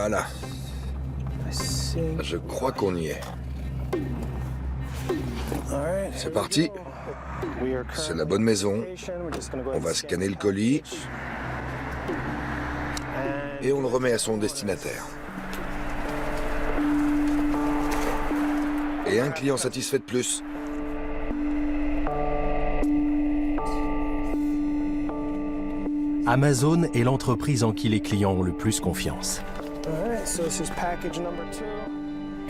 Voilà. Je crois qu'on y est. C'est parti. C'est la bonne maison. On va scanner le colis. Et on le remet à son destinataire. Et un client satisfait de plus. Amazon est l'entreprise en qui les clients ont le plus confiance.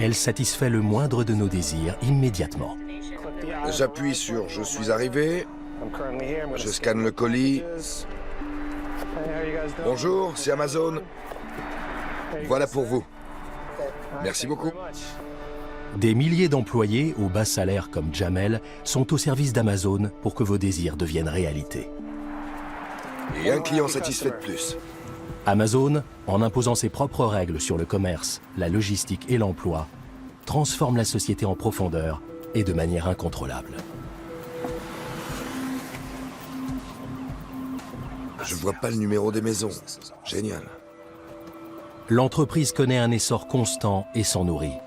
Elle satisfait le moindre de nos désirs immédiatement. J'appuie sur « Je suis arrivé ». Je scanne le colis. Bonjour, c'est Amazon. Voilà pour vous. Merci beaucoup. Des milliers d'employés au bas salaire comme Jamel sont au service d'Amazon pour que vos désirs deviennent réalité. Et un client satisfait de plus. Amazon, en imposant ses propres règles sur le commerce, la logistique et l'emploi, transforme la société en profondeur et de manière incontrôlable. Je vois pas le numéro des maisons. Génial. L'entreprise connaît un essor constant et s'en nourrit.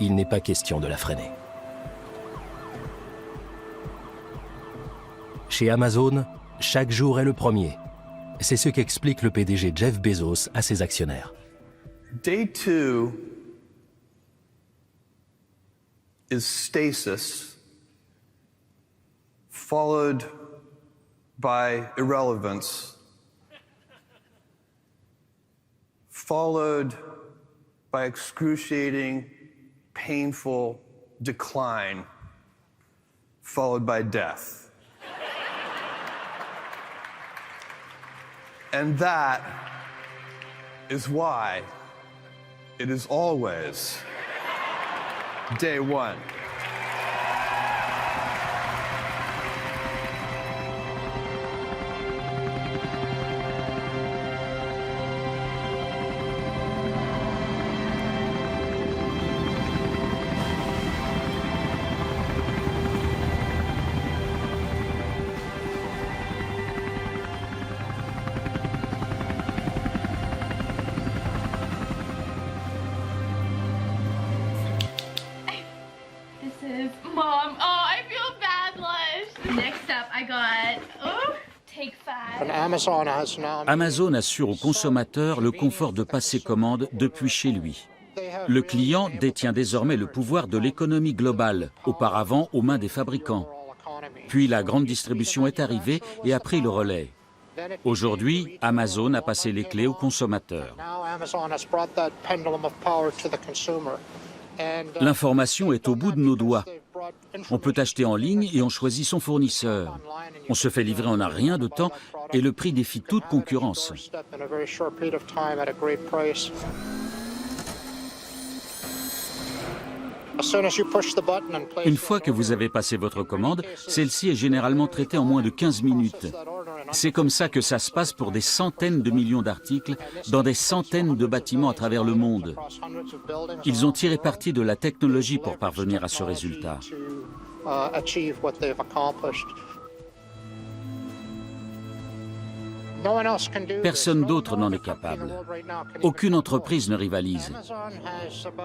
Il n'est pas question de la freiner. Chez Amazon, chaque jour est le premier. C'est ce qu'explique le PDG Jeff Bezos à ses actionnaires. Day 2 is stasis, followed by irrelevance, followed by excruciating, painful decline, followed by death. And that is why it is always day 1. Mom, I feel bad, Lush. Next up, I got, Take 5. Amazon assure au consommateur le confort de passer commande depuis chez lui. Le client détient désormais le pouvoir de l'économie globale, auparavant aux mains des fabricants. Puis la grande distribution est arrivée et a pris le relais. Aujourd'hui, Amazon a passé les clés au consommateur. L'information est au bout de nos doigts. On peut acheter en ligne et on choisit son fournisseur. On se fait livrer en un rien de temps et le prix défie toute concurrence. Une fois que vous avez passé votre commande, celle-ci est généralement traitée en moins de 15 minutes. C'est comme ça que ça se passe pour des centaines de millions d'articles dans des centaines de bâtiments à travers le monde. Ils ont tiré parti de la technologie pour parvenir à ce résultat. Personne d'autre n'en est capable. Aucune entreprise ne rivalise.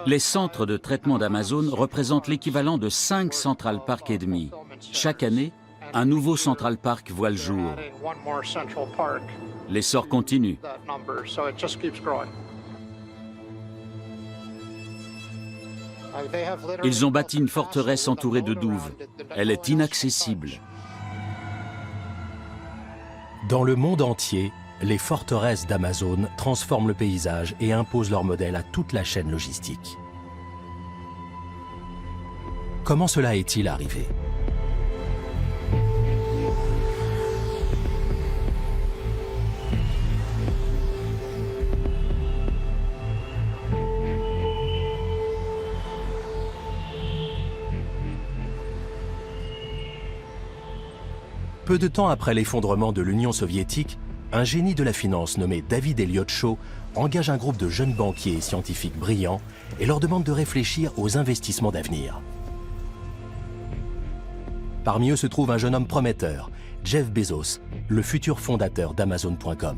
Les centres de traitement d'Amazon représentent l'équivalent de 5 Central Park et demi. Chaque année, un nouveau Central Park voit le jour. L'essor continue. Ils ont bâti une forteresse entourée de douves. Elle est inaccessible. Dans le monde entier, les forteresses d'Amazon transforment le paysage et imposent leur modèle à toute la chaîne logistique. Comment cela est-il arrivé ? Peu de temps après l'effondrement de l'Union soviétique, un génie de la finance nommé David Elliott Shaw engage un groupe de jeunes banquiers et scientifiques brillants et leur demande de réfléchir aux investissements d'avenir. Parmi eux se trouve un jeune homme prometteur, Jeff Bezos, le futur fondateur d'Amazon.com.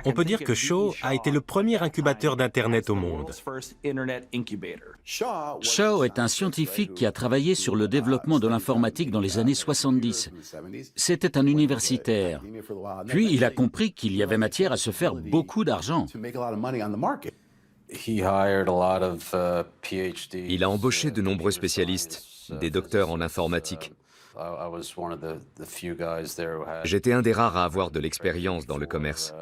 On peut dire que Shaw a été le premier incubateur d'Internet au monde. Shaw est un scientifique qui a travaillé sur le développement de l'informatique dans les années 70. C'était un universitaire. Puis il a compris qu'il y avait matière à se faire beaucoup d'argent. Il a embauché de nombreux spécialistes, des docteurs en informatique. J'étais un des rares à avoir de l'expérience dans le commerce.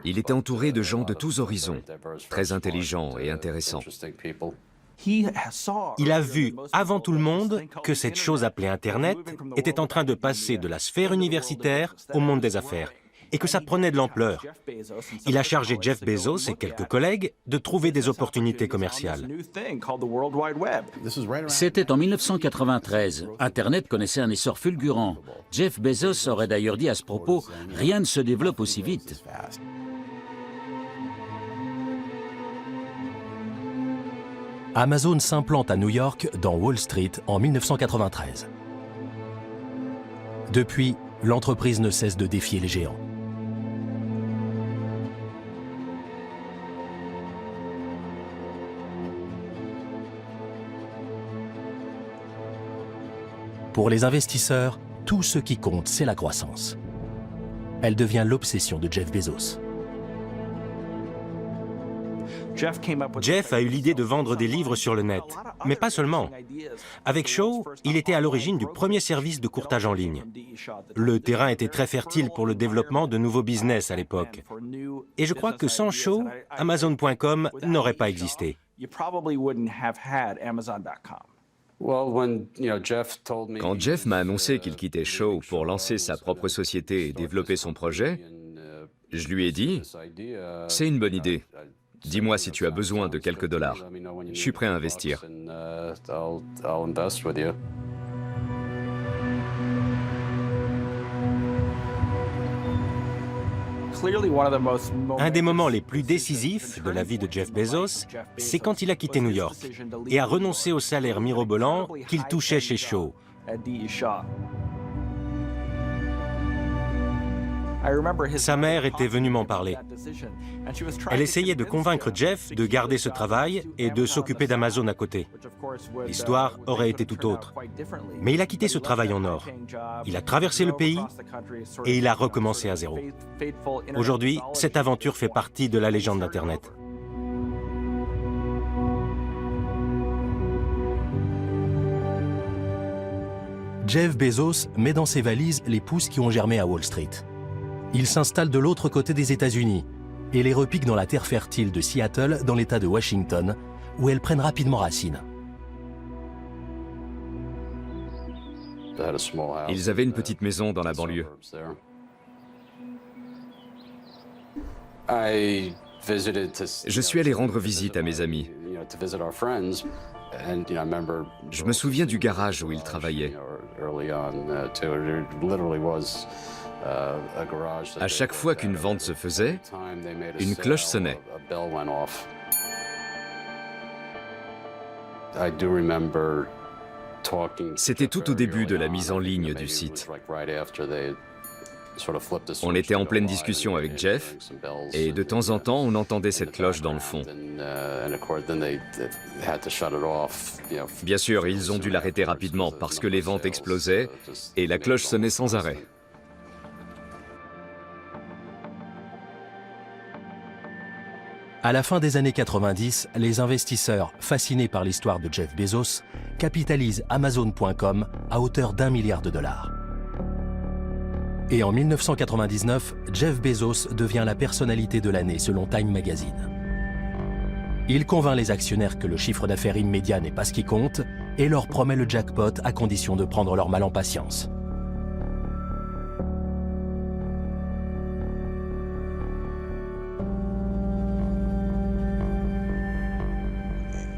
Il était entouré de gens de tous horizons, très intelligents et intéressants. Il a vu, avant tout le monde, que cette chose appelée Internet était en train de passer de la sphère universitaire au monde des affaires, et que ça prenait de l'ampleur. Il a chargé Jeff Bezos et quelques collègues de trouver des opportunités commerciales. C'était en 1993. Internet connaissait un essor fulgurant. Jeff Bezos aurait d'ailleurs dit à ce propos « Rien ne se développe aussi vite ». Amazon s'implante à New York, dans Wall Street, en 1993. Depuis, l'entreprise ne cesse de défier les géants. Pour les investisseurs, tout ce qui compte, c'est la croissance. Elle devient l'obsession de Jeff Bezos. Jeff a eu l'idée de vendre des livres sur le net, mais pas seulement. Avec Shaw, il était à l'origine du premier service de courtage en ligne. Le terrain était très fertile pour le développement de nouveaux business à l'époque. Et je crois que sans Shaw, Amazon.com n'aurait pas existé. Quand Jeff m'a annoncé qu'il quittait Shaw pour lancer sa propre société et développer son projet, je lui ai dit « C'est une bonne idée. Dis-moi si tu as besoin de quelques dollars. Je suis prêt à investir. » Un des moments les plus décisifs de la vie de Jeff Bezos, c'est quand il a quitté New York et a renoncé au salaire mirobolant qu'il touchait chez Shaw. Sa mère était venue m'en parler. Elle essayait de convaincre Jeff de garder ce travail et de s'occuper d'Amazon à côté. L'histoire aurait été tout autre. Mais il a quitté ce travail en or. Il a traversé le pays et il a recommencé à zéro. Aujourd'hui, cette aventure fait partie de la légende d'Internet. Jeff Bezos met dans ses valises les pousses qui ont germé à Wall Street. Il s'installe de l'autre côté des États-Unis et les repique dans la terre fertile de Seattle, dans l'État de Washington, où elles prennent rapidement racine. Ils avaient une petite maison dans la banlieue. Je suis allé rendre visite à mes amis. Je me souviens du garage où ils travaillaient. À chaque fois qu'une vente se faisait, une cloche sonnait. C'était tout au début de la mise en ligne du site. On était en pleine discussion avec Jeff, et de temps en temps, on entendait cette cloche dans le fond. Bien sûr, ils ont dû l'arrêter rapidement parce que les ventes explosaient et la cloche sonnait sans arrêt. À la fin des années 90, les investisseurs, fascinés par l'histoire de Jeff Bezos, capitalisent Amazon.com à hauteur d'1 milliard de dollars. Et en 1999, Jeff Bezos devient la personnalité de l'année selon Time Magazine. Il convainc les actionnaires que le chiffre d'affaires immédiat n'est pas ce qui compte et leur promet le jackpot à condition de prendre leur mal en patience.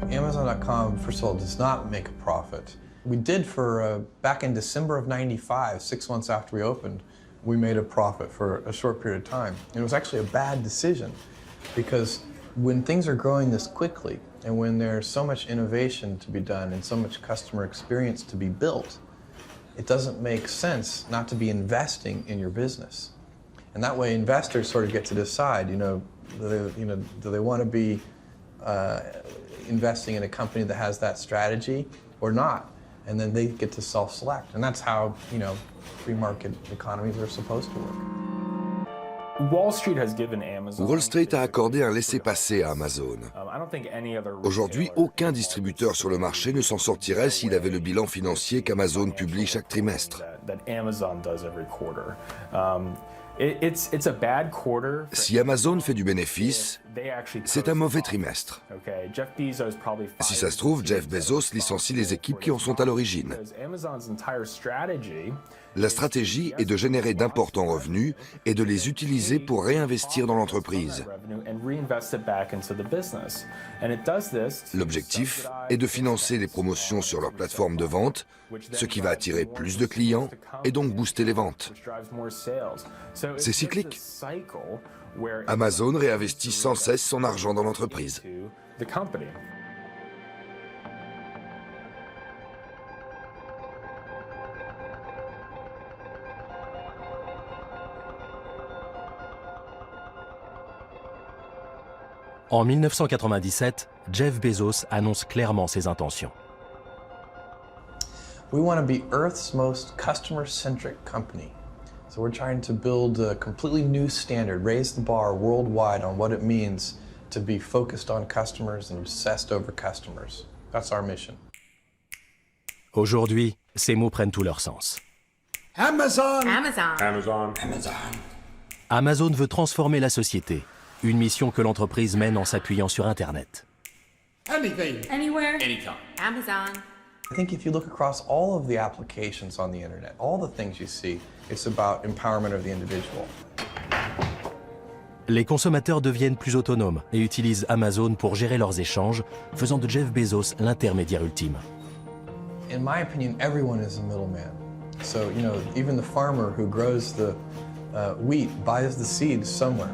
Amazon.com, first of all, does not make a profit. We did for, back in December of '95, 6 months after we opened, we made a profit for a short period of time. And it was actually a bad decision because when things are growing this quickly and when there's so much innovation to be done and so much customer experience to be built, it doesn't make sense not to be investing in your business. And that way investors sort of get to decide, do they want to be investing in a company that has that strategy or not? And then they get to self-select. And that's how, free market economies are supposed to work. Wall Street a accordé un laissez-passer à Amazon. Aujourd'hui, aucun distributeur sur le marché ne s'en sortirait s'il avait le bilan financier qu'Amazon publie chaque trimestre. Si Amazon fait du bénéfice, c'est un mauvais trimestre. Si ça se trouve, Jeff Bezos licencie les équipes qui en sont à l'origine. La stratégie est de générer d'importants revenus et de les utiliser pour réinvestir dans l'entreprise. L'objectif est de financer les promotions sur leur plateforme de vente, ce qui va attirer plus de clients et donc booster les ventes. C'est cyclique. Amazon réinvestit sans cesse son argent dans l'entreprise. En 1997, Jeff Bezos annonce clairement ses intentions. We want to be Earth's most customer-centric company. So we're trying to build a completely new standard, raise the bar worldwide on what it means to be focused on customers and obsessed over customers. That's our mission. Aujourd'hui, ces mots prennent tout leur sens. Amazon! Amazon. Amazon. Amazon veut transformer la société, une mission que l'entreprise mène en s'appuyant sur Internet. Anything. Anywhere. Anytime. Amazon. I think if you look across all of the applications on the internet, all the things you see, it's about empowerment of the individual. Les consommateurs deviennent plus autonomes et utilisent Amazon pour gérer leurs échanges, faisant de Jeff Bezos l'intermédiaire ultime. In my opinion, everyone is a middleman. So, even the farmer who grows the wheat buys the seeds somewhere.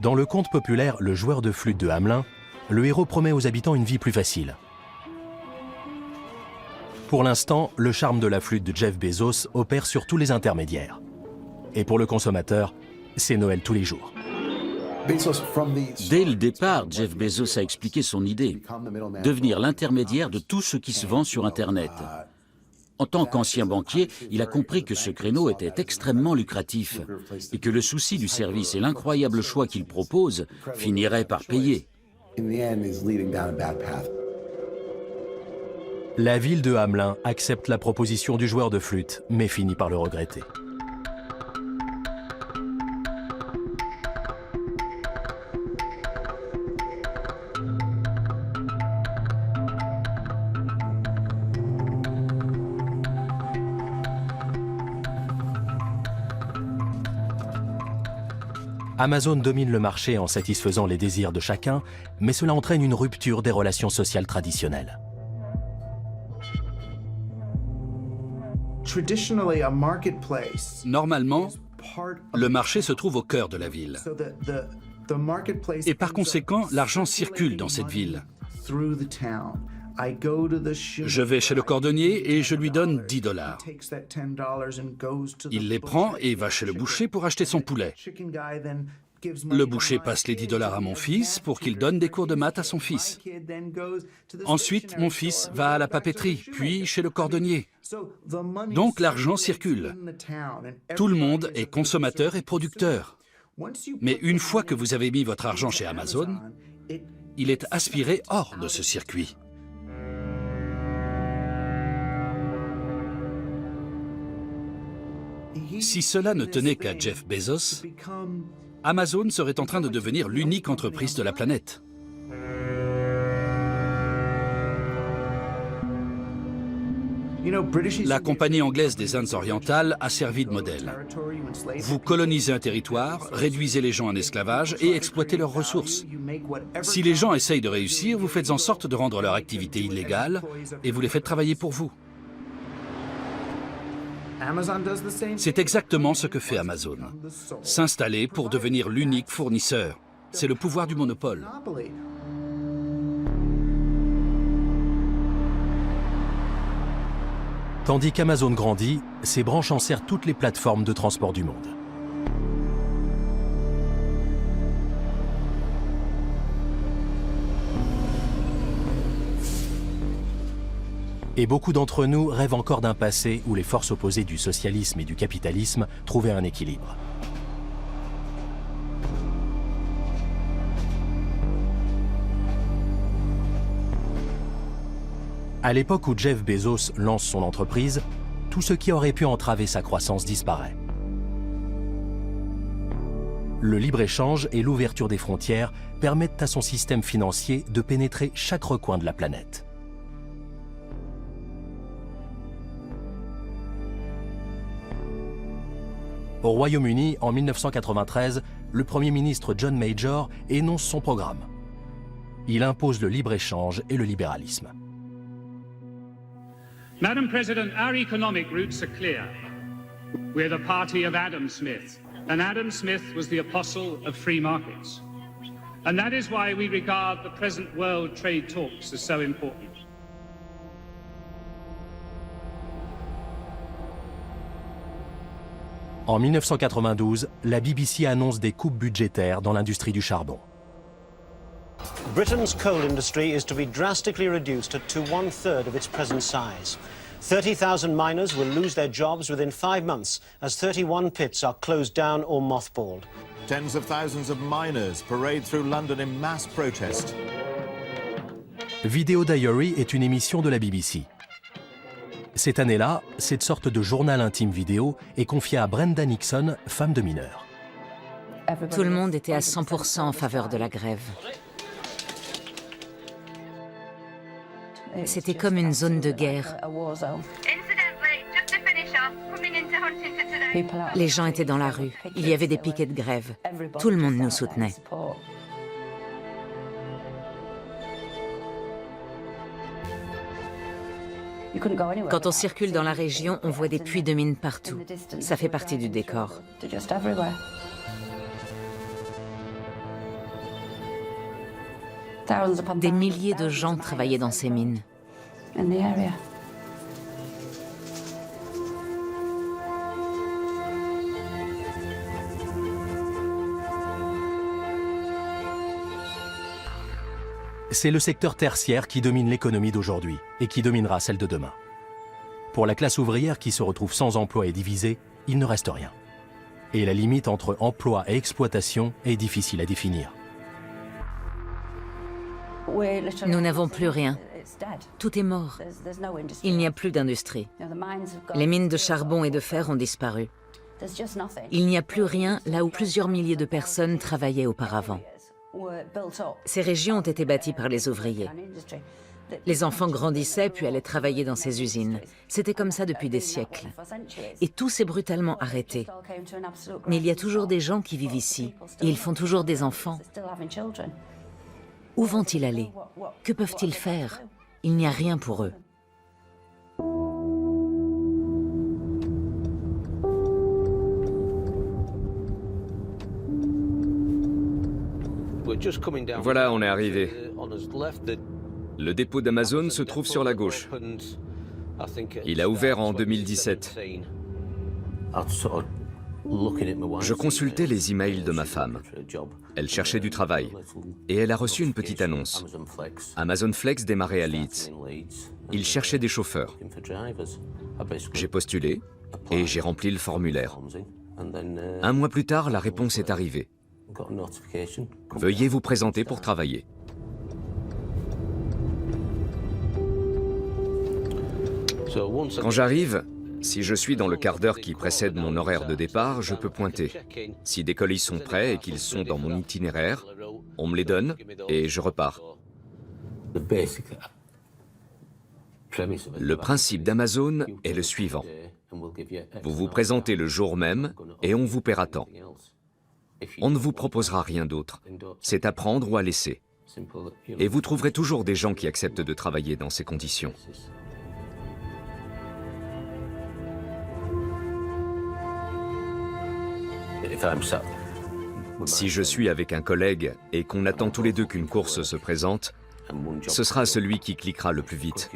Dans le conte populaire Le joueur de flûte de Hamelin, le héros promet aux habitants une vie plus facile. Pour l'instant, le charme de la flûte de Jeff Bezos opère sur tous les intermédiaires. Et pour le consommateur, c'est Noël tous les jours. Dès le départ, Jeff Bezos a expliqué son idée, devenir l'intermédiaire de tout ce qui se vend sur Internet. En tant qu'ancien banquier, il a compris que ce créneau était extrêmement lucratif et que le souci du service et l'incroyable choix qu'il propose finiraient par payer. La ville de Hamelin accepte la proposition du joueur de flûte, mais finit par le regretter. Amazon domine le marché en satisfaisant les désirs de chacun, mais cela entraîne une rupture des relations sociales traditionnelles. Normalement, le marché se trouve au cœur de la ville. Et par conséquent, l'argent circule dans cette ville. Je vais chez le cordonnier et je lui donne 10 $. Il les prend et va chez le boucher pour acheter son poulet. Le boucher passe les 10 $ à mon fils pour qu'il donne des cours de maths à son fils. Ensuite, mon fils va à la papeterie, puis chez le cordonnier. Donc l'argent circule. Tout le monde est consommateur et producteur. Mais une fois que vous avez mis votre argent chez Amazon, il est aspiré hors de ce circuit. Si cela ne tenait qu'à Jeff Bezos, Amazon serait en train de devenir l'unique entreprise de la planète. La compagnie anglaise des Indes orientales a servi de modèle. Vous colonisez un territoire, réduisez les gens en esclavage et exploitez leurs ressources. Si les gens essayent de réussir, vous faites en sorte de rendre leur activité illégale et vous les faites travailler pour vous. C'est exactement ce que fait Amazon. S'installer pour devenir l'unique fournisseur. C'est le pouvoir du monopole. Tandis qu'Amazon grandit, ses branches enserrent toutes les plateformes de transport du monde. Et beaucoup d'entre nous rêvent encore d'un passé où les forces opposées du socialisme et du capitalisme trouvaient un équilibre. À l'époque où Jeff Bezos lance son entreprise, tout ce qui aurait pu entraver sa croissance disparaît. Le libre-échange et l'ouverture des frontières permettent à son système financier de pénétrer chaque recoin de la planète. Au Royaume-Uni, en 1993, le Premier ministre John Major énonce son programme. Il impose le libre-échange et le libéralisme. Madam President, our economic roots are clear. We're the party of Adam Smith, and Adam Smith was the apostle of free markets. And that is why we regard the present world trade talks as so important. En 1992, la BBC annonce des coupes budgétaires dans l'industrie du charbon. Britain's coal industry is to be drastically reduced to 1/3 of its present size. 30,000 miners will lose their jobs within 5 months as 31 pits are closed down or mothballed. Tens of thousands of miners parade through London in mass protest. Video Diary est une émission de la BBC. Cette année-là, cette sorte de journal intime vidéo est confiée à Brenda Nixon, femme de mineur. Tout le monde était à 100% en faveur de la grève. C'était comme une zone de guerre. Les gens étaient dans la rue. Il y avait des piquets de grève. Tout le monde nous soutenait. Quand on circule dans la région, on voit des puits de mine partout. Ça fait partie du décor. Des milliers de gens travaillaient dans ces mines. C'est le secteur tertiaire qui domine l'économie d'aujourd'hui et qui dominera celle de demain. Pour la classe ouvrière qui se retrouve sans emploi et divisée, il ne reste rien. Et la limite entre emploi et exploitation est difficile à définir. Nous n'avons plus rien. Tout est mort. Il n'y a plus d'industrie. Les mines de charbon et de fer ont disparu. Il n'y a plus rien là où plusieurs milliers de personnes travaillaient auparavant. Ces régions ont été bâties par les ouvriers. Les enfants grandissaient puis allaient travailler dans ces usines. C'était comme ça depuis des siècles. Et tout s'est brutalement arrêté. Mais il y a toujours des gens qui vivent ici et ils font toujours des enfants. Où vont-ils aller? Que peuvent-ils faire? Il n'y a rien pour eux. Voilà, on est arrivé. Le dépôt d'Amazon se trouve sur la gauche. Il a ouvert en 2017. Je consultais les emails de ma femme. Elle cherchait du travail. Et elle a reçu une petite annonce. Amazon Flex démarrait à Leeds. Il cherchait des chauffeurs. J'ai postulé et j'ai rempli le formulaire. Un mois plus tard, la réponse est arrivée. Veuillez vous présenter pour travailler. Quand j'arrive, si je suis dans le quart d'heure qui précède mon horaire de départ, je peux pointer. Si des colis sont prêts et qu'ils sont dans mon itinéraire, on me les donne et je repars. Le principe d'Amazon est le suivant. Vous vous présentez le jour même et on vous paiera tant. On ne vous proposera rien d'autre. C'est à prendre ou à laisser. Et vous trouverez toujours des gens qui acceptent de travailler dans ces conditions. Si je suis avec un collègue et qu'on attend tous les deux qu'une course se présente, ce sera celui qui cliquera le plus vite.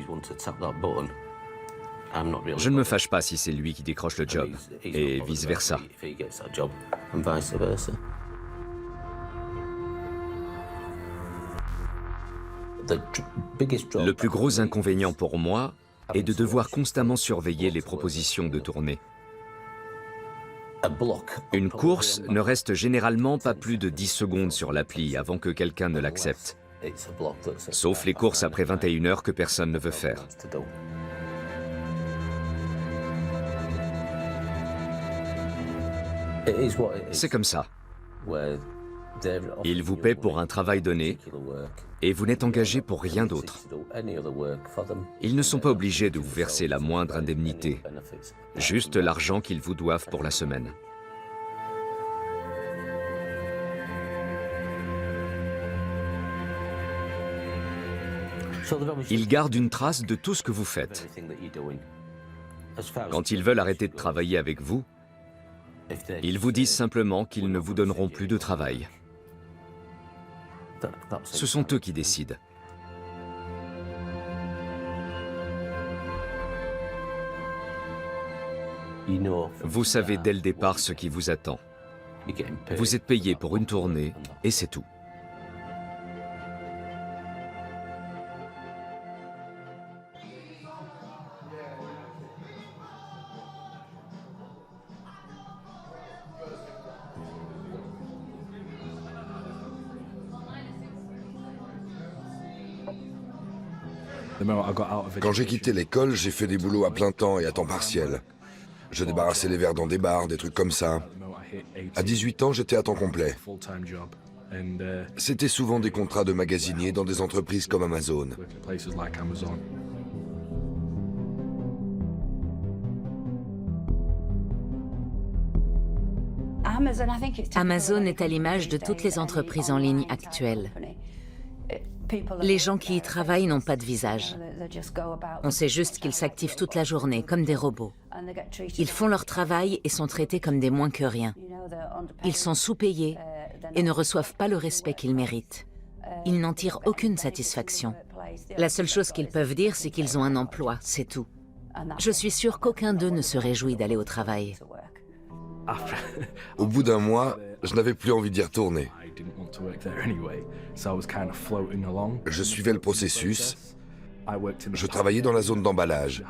Je ne me fâche pas si c'est lui qui décroche le job, et vice-versa. Le plus gros inconvénient pour moi est de devoir constamment surveiller les propositions de tournée. Une course ne reste généralement pas plus de 10 secondes sur l'appli avant que quelqu'un ne l'accepte. Sauf les courses après 21 heures que personne ne veut faire. C'est comme ça. Ils vous paient pour un travail donné et vous n'êtes engagé pour rien d'autre. Ils ne sont pas obligés de vous verser la moindre indemnité, juste l'argent qu'ils vous doivent pour la semaine. Ils gardent une trace de tout ce que vous faites. Quand ils veulent arrêter de travailler avec vous, ils vous disent simplement qu'ils ne vous donneront plus de travail. Ce sont eux qui décident. Vous savez dès le départ ce qui vous attend. Vous êtes payé pour une tournée et c'est tout. Quand j'ai quitté l'école, j'ai fait des boulots à plein temps et à temps partiel. Je débarrassais les verres dans des bars, des trucs comme ça. À 18 ans, j'étais à temps complet. C'était souvent des contrats de magasinier dans des entreprises comme Amazon. Amazon est à l'image de toutes les entreprises en ligne actuelles. Les gens qui y travaillent n'ont pas de visage. On sait juste qu'ils s'activent toute la journée, comme des robots. Ils font leur travail et sont traités comme des moins que rien. Ils sont sous-payés et ne reçoivent pas le respect qu'ils méritent. Ils n'en tirent aucune satisfaction. La seule chose qu'ils peuvent dire, c'est qu'ils ont un emploi, c'est tout. Je suis sûre qu'aucun d'eux ne se réjouit d'aller au travail. Au bout d'un mois, je n'avais plus envie d'y retourner. Je suivais le processus. Je travaillais dans la zone d'emballage.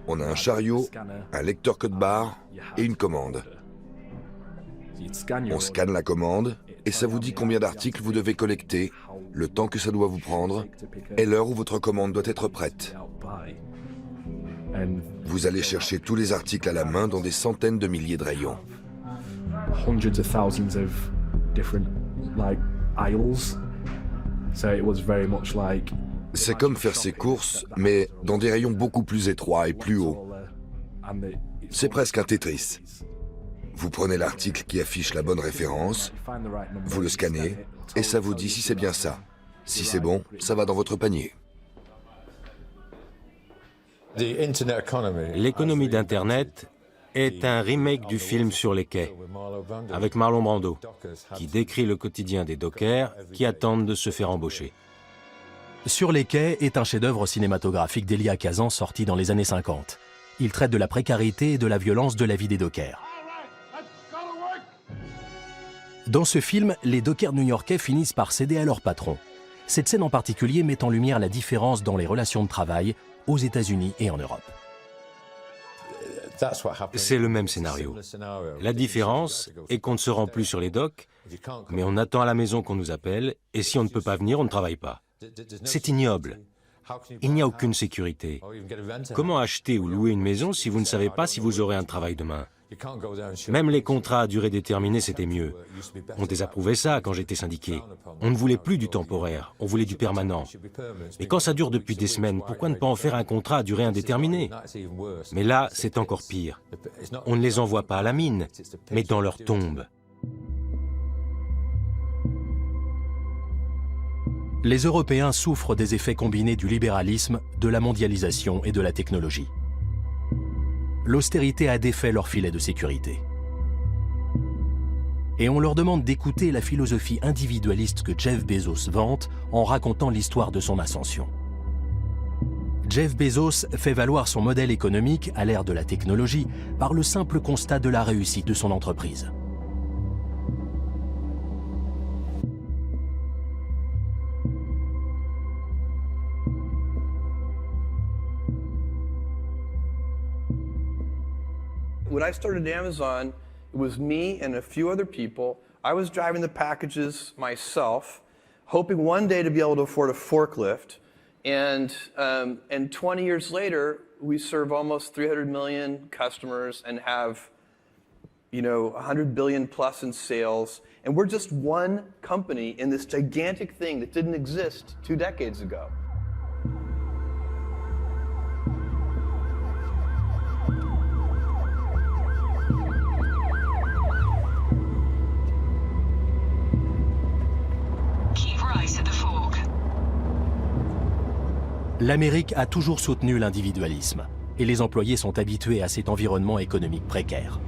On a un chariot, un lecteur code-barre et une commande. On scanne la commande et ça vous dit combien d'articles vous devez collecter, le temps que ça doit vous prendre et l'heure où votre commande doit être prête. Vous allez chercher tous les articles à la main dans des centaines de milliers de rayons. C'est comme faire ses courses, mais dans des rayons beaucoup plus étroits et plus hauts. C'est presque un Tetris. Vous prenez l'article qui affiche la bonne référence, vous le scannez, et ça vous dit si c'est bien ça. Si c'est bon, ça va dans votre panier. L'économie d'Internet est un remake du film Sur les quais, avec Marlon Brando, qui décrit le quotidien des dockers qui attendent de se faire embaucher. Sur les quais est un chef-d'œuvre cinématographique d'Elia Kazan sorti dans les années 50. Il traite de la précarité et de la violence de la vie des dockers. Dans ce film, les dockers new-yorkais finissent par céder à leur patron. Cette scène en particulier met en lumière la différence dans les relations de travail aux États-Unis et en Europe. C'est le même scénario. La différence est qu'on ne se rend plus sur les docks, mais on attend à la maison qu'on nous appelle, et si on ne peut pas venir, on ne travaille pas. C'est ignoble. Il n'y a aucune sécurité. Comment acheter ou louer une maison si vous ne savez pas si vous aurez un travail demain? Même les contrats à durée déterminée, c'était mieux. On désapprouvait ça quand j'étais syndiqué. On ne voulait plus du temporaire, on voulait du permanent. Mais quand ça dure depuis des semaines, pourquoi ne pas en faire un contrat à durée indéterminée? Mais là, c'est encore pire. On ne les envoie pas à la mine, mais dans leur tombe. Les Européens souffrent des effets combinés du libéralisme, de la mondialisation et de la technologie. L'austérité a défait leur filet de sécurité. Et on leur demande d'écouter la philosophie individualiste que Jeff Bezos vante en racontant l'histoire de son ascension. Jeff Bezos fait valoir son modèle économique à l'ère de la technologie par le simple constat de la réussite de son entreprise. When I started Amazon, it was me and a few other people. I was driving the packages myself, hoping one day to be able to afford a forklift. And 20 years later, we serve almost 300 million customers and have, 100 billion plus in sales. And we're just one company in this gigantic thing that didn't exist 2 decades ago. L'Amérique a toujours soutenu l'individualisme, et les employés sont habitués à cet environnement économique précaire.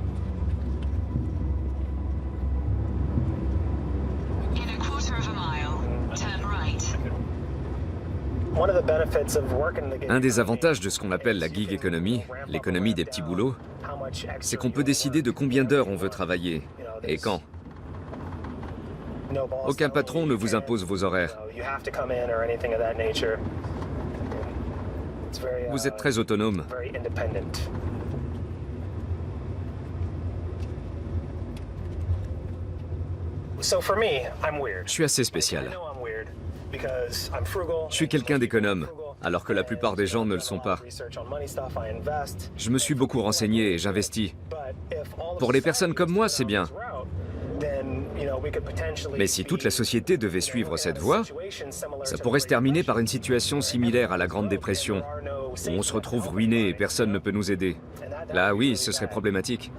Un des avantages de ce qu'on appelle la gig economy, l'économie des petits boulots, c'est qu'on peut décider de combien d'heures on veut travailler et quand. Aucun patron ne vous impose vos horaires. Vous êtes très autonome. Je suis assez spécial. Je suis quelqu'un d'économe, alors que la plupart des gens ne le sont pas. Je me suis beaucoup renseigné et j'investis. Pour les personnes comme moi, c'est bien. Mais si toute la société devait suivre cette voie, ça pourrait se terminer par une situation similaire à la Grande Dépression, où on se retrouve ruiné et personne ne peut nous aider. Là, oui, ce serait problématique.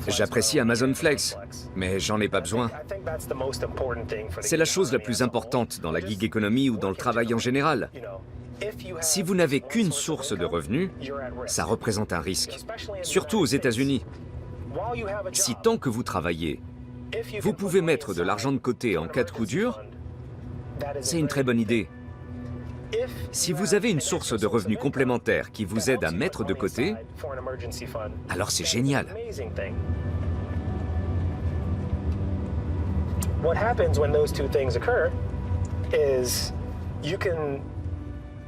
J'apprécie Amazon Flex, mais j'en ai pas besoin. C'est la chose la plus importante dans la gig economy ou dans le travail en général. Si vous n'avez qu'une source de revenus, ça représente un risque, surtout aux États-Unis. Si tant que vous travaillez, vous pouvez mettre de l'argent de côté en cas de coup dur, c'est une très bonne idée. Si vous avez une source de revenus complémentaire qui vous aide à mettre de côté, alors c'est génial.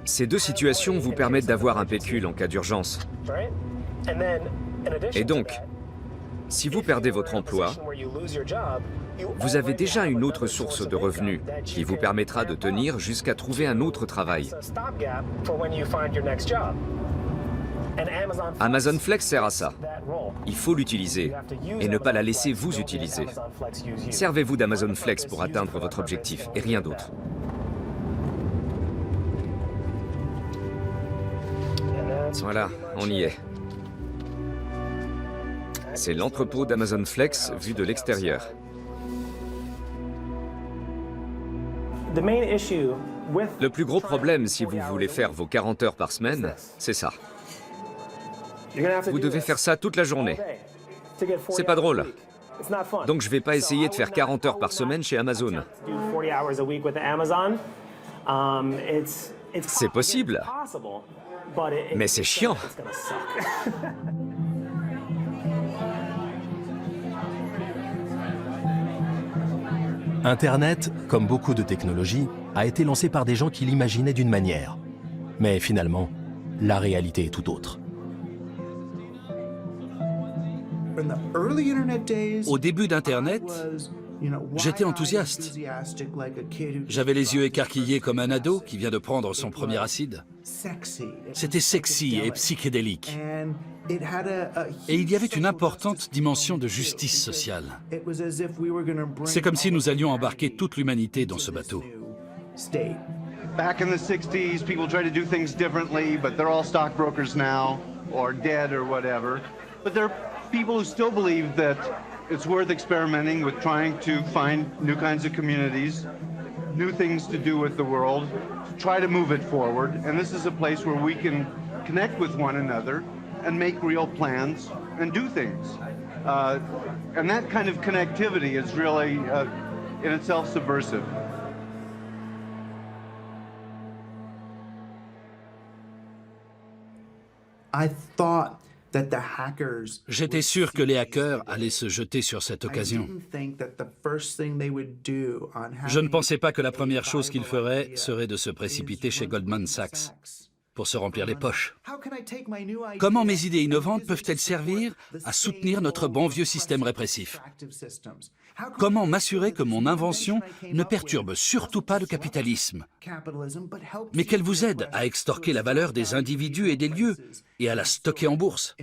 Ces deux situations vous permettent d'avoir un pécule en cas d'urgence. Et donc, si vous perdez votre emploi, vous avez déjà une autre source de revenus qui vous permettra de tenir jusqu'à trouver un autre travail. Amazon Flex sert à ça. Il faut l'utiliser et ne pas la laisser vous utiliser. Servez-vous d'Amazon Flex pour atteindre votre objectif et rien d'autre. Voilà, on y est. C'est l'entrepôt d'Amazon Flex vu de l'extérieur. Le plus gros problème si vous voulez faire vos 40 heures par semaine, c'est ça. Vous devez faire ça toute la journée. C'est pas drôle. Donc je vais pas essayer de faire 40 heures par semaine chez Amazon. C'est possible. Mais c'est chiant. Internet, comme beaucoup de technologies, a été lancé par des gens qui l'imaginaient d'une manière. Mais finalement, la réalité est tout autre. Au début d'Internet, j'étais enthousiaste. J'avais les yeux écarquillés comme un ado qui vient de prendre son premier acide. C'était sexy et psychédélique. Et il y avait une importante dimension de justice sociale. C'est comme si nous allions embarquer toute l'humanité dans ce bateau. Back in the 60s, people tried to do things differently, but they're all stockbrokers now, or dead or whatever. But there are people who still believe that it's worth experimenting with trying to find new kinds of communities, new things to do with the world, to try to move it forward. And this is a place where we can connect with one another and make real plans and do things. And that kind of connectivity is really, in itself, subversive. J'étais sûr que les hackers allaient se jeter sur cette occasion. Je ne pensais pas que la première chose qu'ils feraient serait de se précipiter chez Goldman Sachs pour se remplir les poches. Comment mes idées innovantes peuvent-elles servir à soutenir notre bon vieux système répressif? Comment m'assurer que mon invention ne perturbe surtout pas le capitalisme, mais qu'elle vous aide à extorquer la valeur des individus et des lieux et à la stocker en bourse?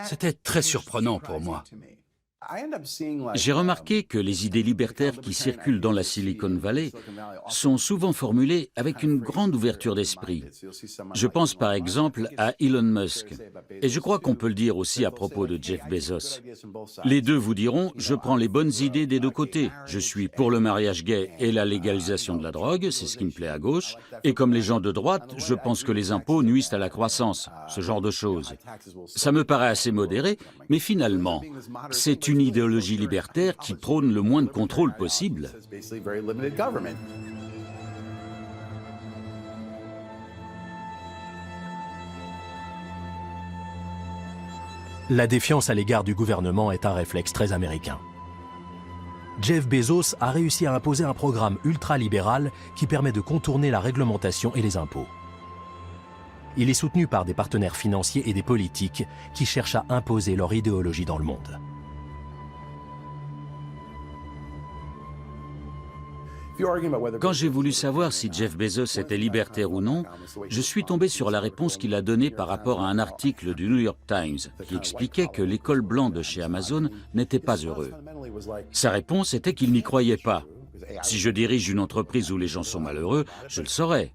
C'était très surprenant pour moi. J'ai remarqué que les idées libertaires qui circulent dans la Silicon Valley sont souvent formulées avec une grande ouverture d'esprit. Je pense par exemple à Elon Musk, et je crois qu'on peut le dire aussi à propos de Jeff Bezos. Les deux vous diront « je prends les bonnes idées des deux côtés, je suis pour le mariage gay et la légalisation de la drogue, c'est ce qui me plaît à gauche, et comme les gens de droite, je pense que les impôts nuisent à la croissance, ce genre de choses. » Ça me paraît assez modéré, mais finalement, c'est une idéologie libertaire qui prône le moins de contrôle possible. La défiance à l'égard du gouvernement est un réflexe très américain. Jeff Bezos a réussi à imposer un programme ultra-libéral qui permet de contourner la réglementation et les impôts. Il est soutenu par des partenaires financiers et des politiques qui cherchent à imposer leur idéologie dans le monde. Quand j'ai voulu savoir si Jeff Bezos était libertaire ou non, je suis tombé sur la réponse qu'il a donnée par rapport à un article du New York Times qui expliquait que les cols blancs de chez Amazon n'étaient pas heureux. Sa réponse était qu'il n'y croyait pas. Si je dirige une entreprise où les gens sont malheureux, je le saurais.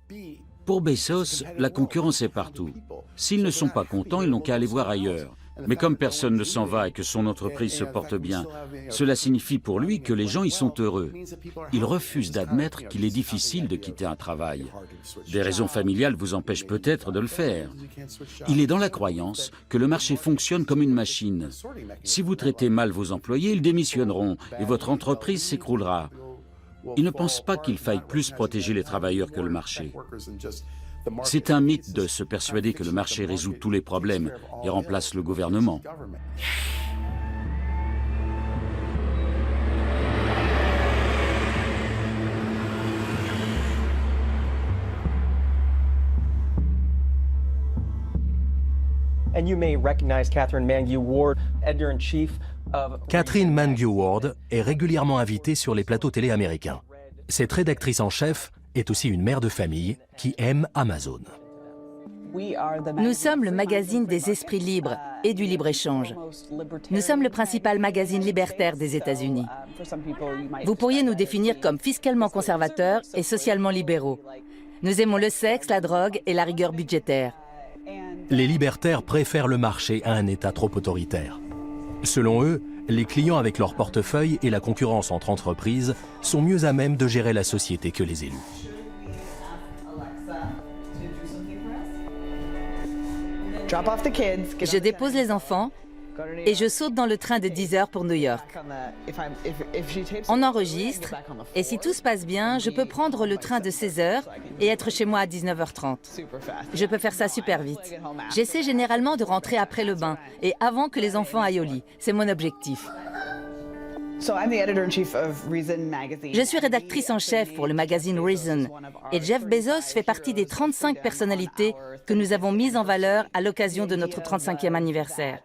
Pour Bezos, la concurrence est partout. S'ils ne sont pas contents, ils n'ont qu'à aller voir ailleurs. Mais comme personne ne s'en va et que son entreprise se porte bien, cela signifie pour lui que les gens y sont heureux. Il refuse d'admettre qu'il est difficile de quitter un travail. Des raisons familiales vous empêchent peut-être de le faire. Il est dans la croyance que le marché fonctionne comme une machine. Si vous traitez mal vos employés, ils démissionneront et votre entreprise s'écroulera. Il ne pense pas qu'il faille plus protéger les travailleurs que le marché. C'est un mythe de se persuader que le marché résout tous les problèmes et remplace le gouvernement. And you may recognize Catherine Mangue-Ward, editor-in-chief of... Catherine Mangue-Ward est régulièrement invitée sur les plateaux télé américains. Cette rédactrice en chef est aussi une mère de famille qui aime Amazon. Nous sommes le magazine des esprits libres et du libre-échange. Nous sommes le principal magazine libertaire des États-Unis. Vous pourriez nous définir comme fiscalement conservateurs et socialement libéraux. Nous aimons le sexe, la drogue et la rigueur budgétaire. Les libertaires préfèrent le marché à un État trop autoritaire. Selon eux, les clients avec leur portefeuille et la concurrence entre entreprises sont mieux à même de gérer la société que les élus. Je dépose les enfants et je saute dans le train de 10 heures pour New York. On enregistre et si tout se passe bien, je peux prendre le train de 16 heures et être chez moi à 19h30. Je peux faire ça super vite. J'essaie généralement de rentrer après le bain et avant que les enfants aillent au lit. C'est mon objectif. Je suis rédactrice en chef pour le magazine Reason et Jeff Bezos fait partie des 35 personnalités que nous avons mises en valeur à l'occasion de notre 35e anniversaire.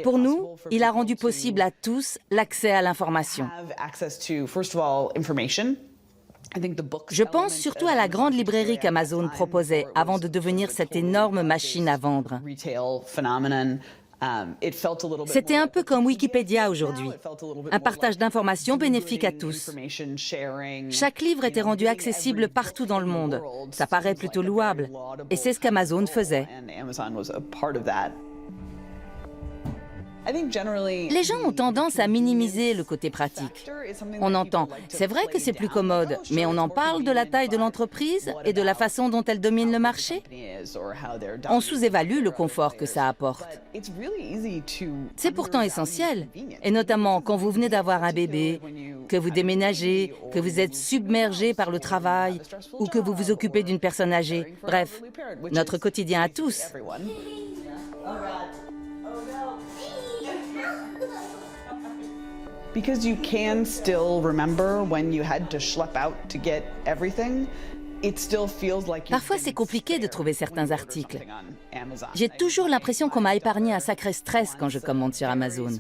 Pour nous, il a rendu possible à tous l'accès à l'information. Je pense surtout à la grande librairie qu'Amazon proposait avant de devenir cette énorme machine à vendre. C'était un peu comme Wikipédia aujourd'hui, un partage d'informations bénéfique à tous. Chaque livre était rendu accessible partout dans le monde. Ça paraît plutôt louable, et c'est ce qu'Amazon faisait. Les gens ont tendance à minimiser le côté pratique. On entend, c'est vrai que c'est plus commode, mais on en parle de la taille de l'entreprise et de la façon dont elle domine le marché. On sous-évalue le confort que ça apporte. C'est pourtant essentiel, et notamment quand vous venez d'avoir un bébé, que vous déménagez, que vous êtes submergé par le travail ou que vous vous occupez d'une personne âgée. Bref, notre quotidien à tous. Because you can still remember when you had to schlep out to get everything, it still feels like Parfois, c'est compliqué de trouver certains articles. J'ai toujours l'impression qu'on m'a épargné un sacré stress quand je commande sur Amazon.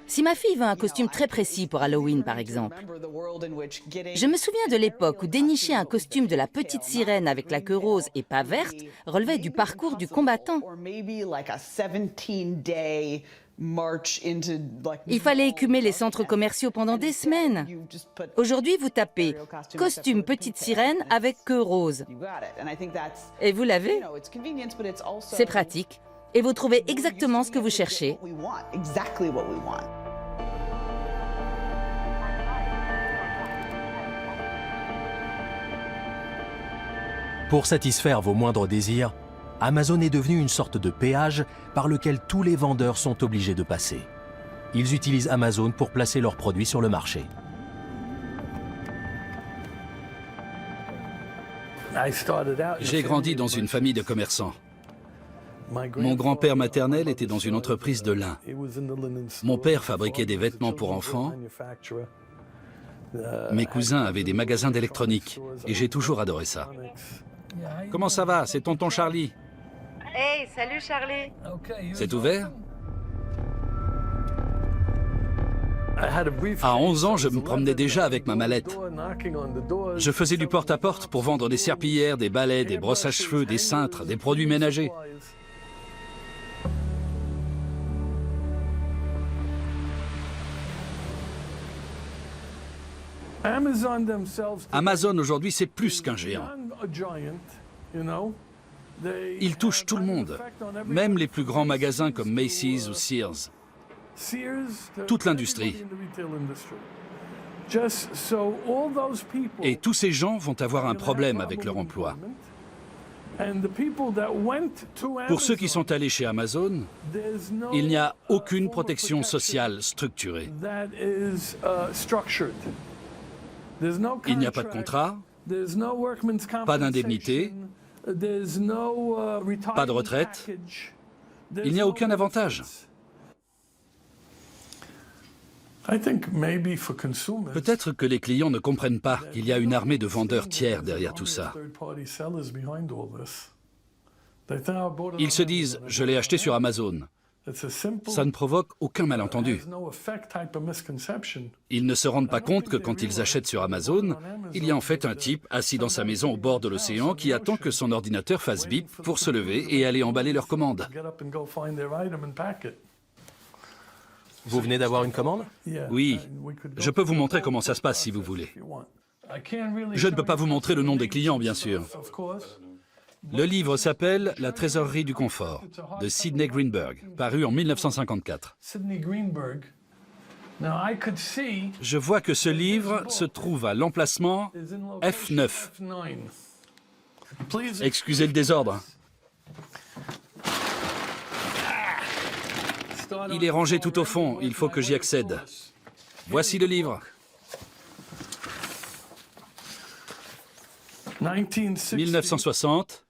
Si ma fille veut un costume très précis pour Halloween, par exemple, je me souviens de l'époque où dénicher un costume de la petite sirène avec la queue rose et pas verte relevait du parcours du combattant. Il fallait écumer les centres commerciaux pendant des semaines. Aujourd'hui, vous tapez « costume petite sirène avec queue rose ». Et vous l'avez. C'est pratique. Et vous trouvez exactement ce que vous cherchez. Pour satisfaire vos moindres désirs, Amazon est devenu une sorte de péage par lequel tous les vendeurs sont obligés de passer. Ils utilisent Amazon pour placer leurs produits sur le marché. J'ai grandi dans une famille de commerçants. Mon grand-père maternel était dans une entreprise de lin. Mon père fabriquait des vêtements pour enfants. Mes cousins avaient des magasins d'électronique et j'ai toujours adoré ça. Comment ça va? C'est tonton Charlie. Hey, salut Charlie. C'est ouvert? À 11 ans, je me promenais déjà avec ma mallette. Je faisais du porte-à-porte pour vendre des serpillières, des balais, des brosses à cheveux, des cintres, des produits ménagers. Amazon aujourd'hui, c'est plus qu'un géant. Il touche tout le monde, même les plus grands magasins comme Macy's ou Sears. Toute l'industrie. Et tous ces gens vont avoir un problème avec leur emploi. Pour ceux qui sont allés chez Amazon, il n'y a aucune protection sociale structurée. Il n'y a pas de contrat, pas d'indemnité, pas de retraite. Il n'y a aucun avantage. Peut-être que les clients ne comprennent pas qu'il y a une armée de vendeurs tiers derrière tout ça. Ils se disent « je l'ai acheté sur Amazon ». Ça ne provoque aucun malentendu. Ils ne se rendent pas compte que quand ils achètent sur Amazon, il y a en fait un type assis dans sa maison au bord de l'océan qui attend que son ordinateur fasse bip pour se lever et aller emballer leur commande. Vous venez d'avoir une commande? Oui. Je peux vous montrer comment ça se passe si vous voulez. Je ne peux pas vous montrer le nom des clients, bien sûr. Le livre s'appelle « La trésorerie du confort » de Sidney Greenberg, paru en 1954. Je vois que ce livre se trouve à l'emplacement F9. Excusez le désordre. Il est rangé tout au fond, il faut que j'y accède. Voici le livre. 1960,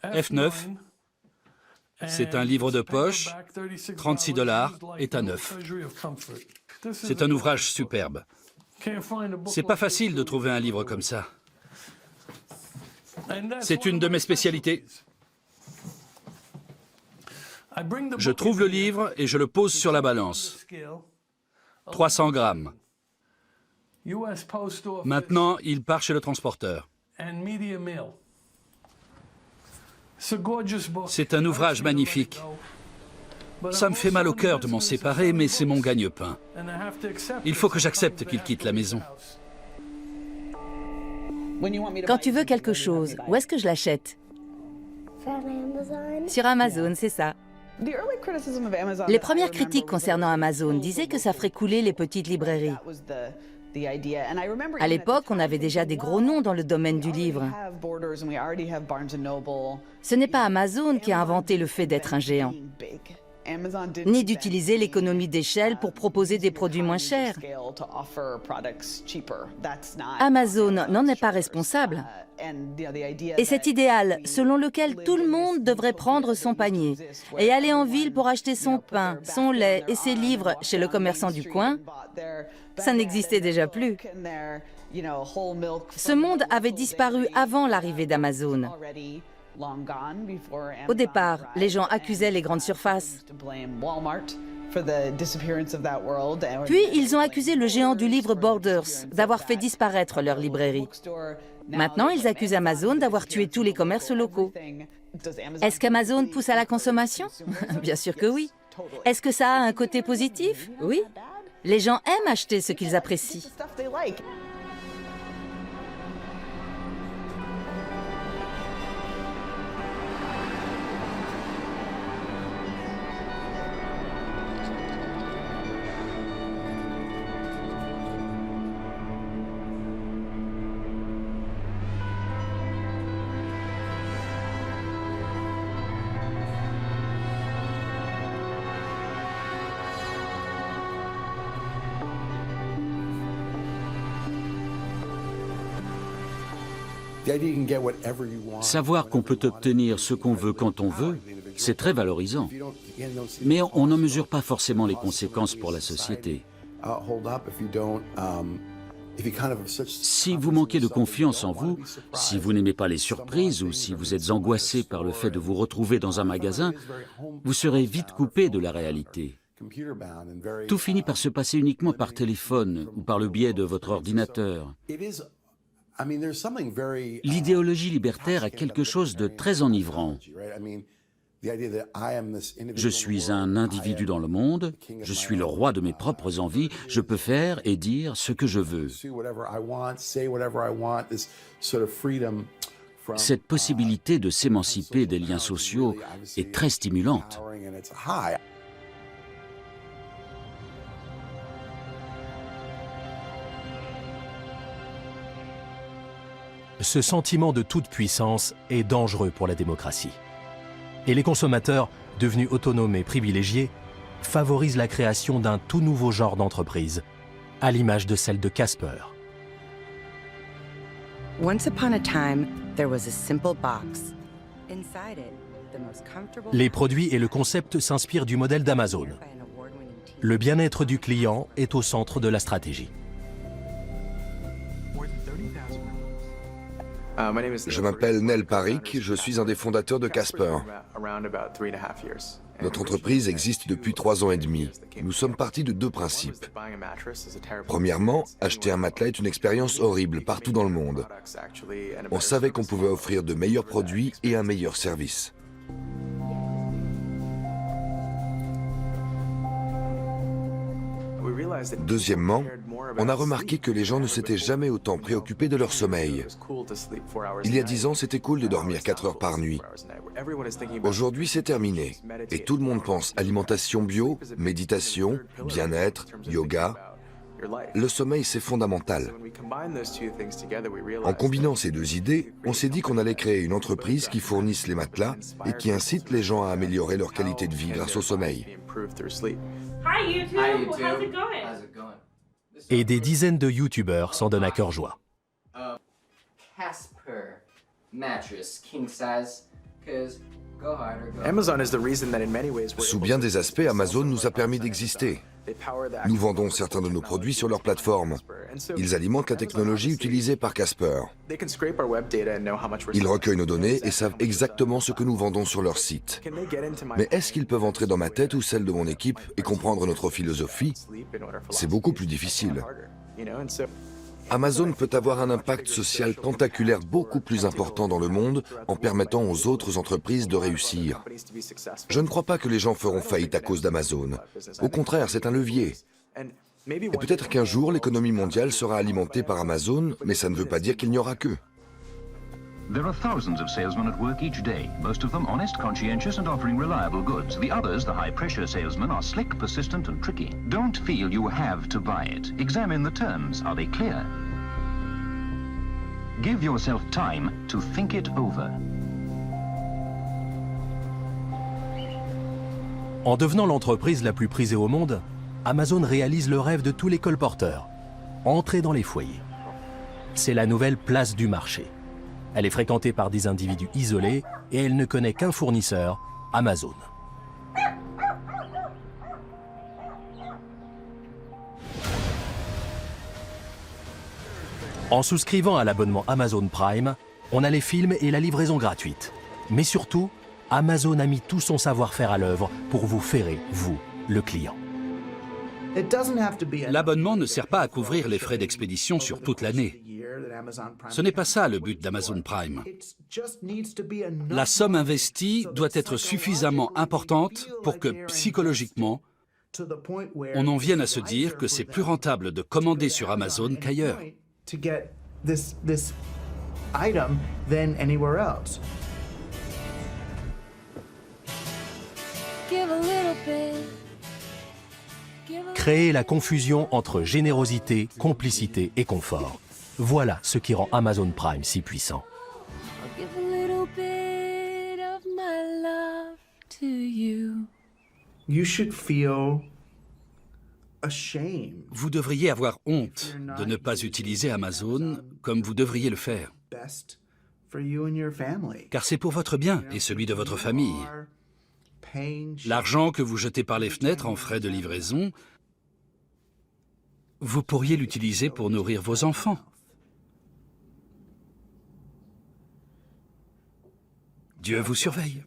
F9. C'est un livre de poche, 36 $, est à neuf. C'est un ouvrage superbe. C'est pas facile de trouver un livre comme ça. C'est une de mes spécialités. Je trouve le livre et je le pose sur la balance. 300 grammes. Maintenant, il part chez le transporteur. C'est un ouvrage magnifique. Ça me fait mal au cœur de m'en séparer, mais c'est mon gagne-pain. Il faut que j'accepte qu'il quitte la maison. Quand tu veux quelque chose, où est-ce que je l'achète? Sur Amazon, c'est ça. Les premières critiques concernant Amazon disaient que ça ferait couler les petites librairies. À l'époque, on avait déjà des gros noms dans le domaine du livre. Ce n'est pas Amazon qui a inventé le fait d'être un géant, ni d'utiliser l'économie d'échelle pour proposer des produits moins chers. Amazon n'en est pas responsable. Et cet idéal, selon lequel tout le monde devrait prendre son panier et aller en ville pour acheter son pain, son lait et ses livres chez le commerçant du coin, ça n'existait déjà plus. Ce monde avait disparu avant l'arrivée d'Amazon. Au départ, les gens accusaient les grandes surfaces. Puis, ils ont accusé le géant du livre Borders d'avoir fait disparaître leur librairie. Maintenant, ils accusent Amazon d'avoir tué tous les commerces locaux. Est-ce qu'Amazon pousse à la consommation? Bien sûr que oui. Est-ce que ça a un côté positif? Oui. Les gens aiment acheter ce qu'ils apprécient. Savoir qu'on peut obtenir ce qu'on veut quand on veut, c'est très valorisant. Mais on n'en mesure pas forcément les conséquences pour la société. Si vous manquez de confiance en vous, si vous n'aimez pas les surprises ou si vous êtes angoissé par le fait de vous retrouver dans un magasin, vous serez vite coupé de la réalité. Tout finit par se passer uniquement par téléphone ou par le biais de votre ordinateur. L'idéologie libertaire a quelque chose de très enivrant. Je suis un individu dans le monde, je suis le roi de mes propres envies, je peux faire et dire ce que je veux. Cette possibilité de s'émanciper des liens sociaux est très stimulante. Ce sentiment de toute puissance est dangereux pour la démocratie. Et les consommateurs, devenus autonomes et privilégiés, favorisent la création d'un tout nouveau genre d'entreprise, à l'image de celle de Casper. Once upon a time, there was a simple box. Inside it, the most comfortable... Les produits et le concept s'inspirent du modèle d'Amazon. Le bien-être du client est au centre de la stratégie. Je m'appelle Nel Parikh, je suis un des fondateurs de Casper. Notre entreprise existe depuis 3 ans et demi. Nous sommes partis de 2 principes. Premièrement, acheter un matelas est une expérience horrible partout dans le monde. On savait qu'on pouvait offrir de meilleurs produits et un meilleur service. Deuxièmement, on a remarqué que les gens ne s'étaient jamais autant préoccupés de leur sommeil. Il y a 10 ans, c'était cool de dormir 4 heures par nuit. Aujourd'hui, c'est terminé. Et tout le monde pense alimentation bio, méditation, bien-être, yoga. Le sommeil, c'est fondamental. En combinant ces 2 idées, on s'est dit qu'on allait créer une entreprise qui fournisse les matelas et qui incite les gens à améliorer leur qualité de vie grâce au sommeil. Hi YouTube, how's it going? Et des dizaines de youtubeurs s'en donnent à cœur joie. Casper mattress king size, 'cause go hard or go. Amazon is the reason that in many ways Sous bien des aspects, Amazon nous a permis d'exister. Nous vendons certains de nos produits sur leur plateforme. Ils alimentent la technologie utilisée par Casper. Ils recueillent nos données et savent exactement ce que nous vendons sur leur site. Mais est-ce qu'ils peuvent entrer dans ma tête ou celle de mon équipe et comprendre notre philosophie? C'est beaucoup plus difficile. Amazon peut avoir un impact social tentaculaire beaucoup plus important dans le monde en permettant aux autres entreprises de réussir. Je ne crois pas que les gens feront faillite à cause d'Amazon. Au contraire, c'est un levier. Et peut-être qu'un jour, l'économie mondiale sera alimentée par Amazon, mais ça ne veut pas dire qu'il n'y aura qu'eux. There are thousands of salesmen at work each day, most of them honest, conscientious, and offering reliable goods. The others, the high-pressure salesmen, are slick, persistent, and tricky. Don't feel you have to buy it. Examine the terms. Are they clear? Give yourself time to think it over. En devenant l'entreprise la plus prisée au monde, Amazon réalise le rêve de tous les colporteurs. Entrer dans les foyers. C'est la nouvelle place du marché. Elle est fréquentée par des individus isolés et elle ne connaît qu'un fournisseur, Amazon. En souscrivant à l'abonnement Amazon Prime, on a les films et la livraison gratuite. Mais surtout, Amazon a mis tout son savoir-faire à l'œuvre pour vous ferrer, vous, le client. L'abonnement ne sert pas à couvrir les frais d'expédition sur toute l'année. Ce n'est pas ça le but d'Amazon Prime. La somme investie doit être suffisamment importante pour que, psychologiquement, on en vienne à se dire que c'est plus rentable de commander sur Amazon qu'ailleurs. Créer la confusion entre générosité, complicité et confort. Voilà ce qui rend Amazon Prime si puissant. Vous devriez avoir honte de ne pas utiliser Amazon comme vous devriez le faire. Car c'est pour votre bien et celui de votre famille. L'argent que vous jetez par les fenêtres en frais de livraison, vous pourriez l'utiliser pour nourrir vos enfants. Dieu vous surveille.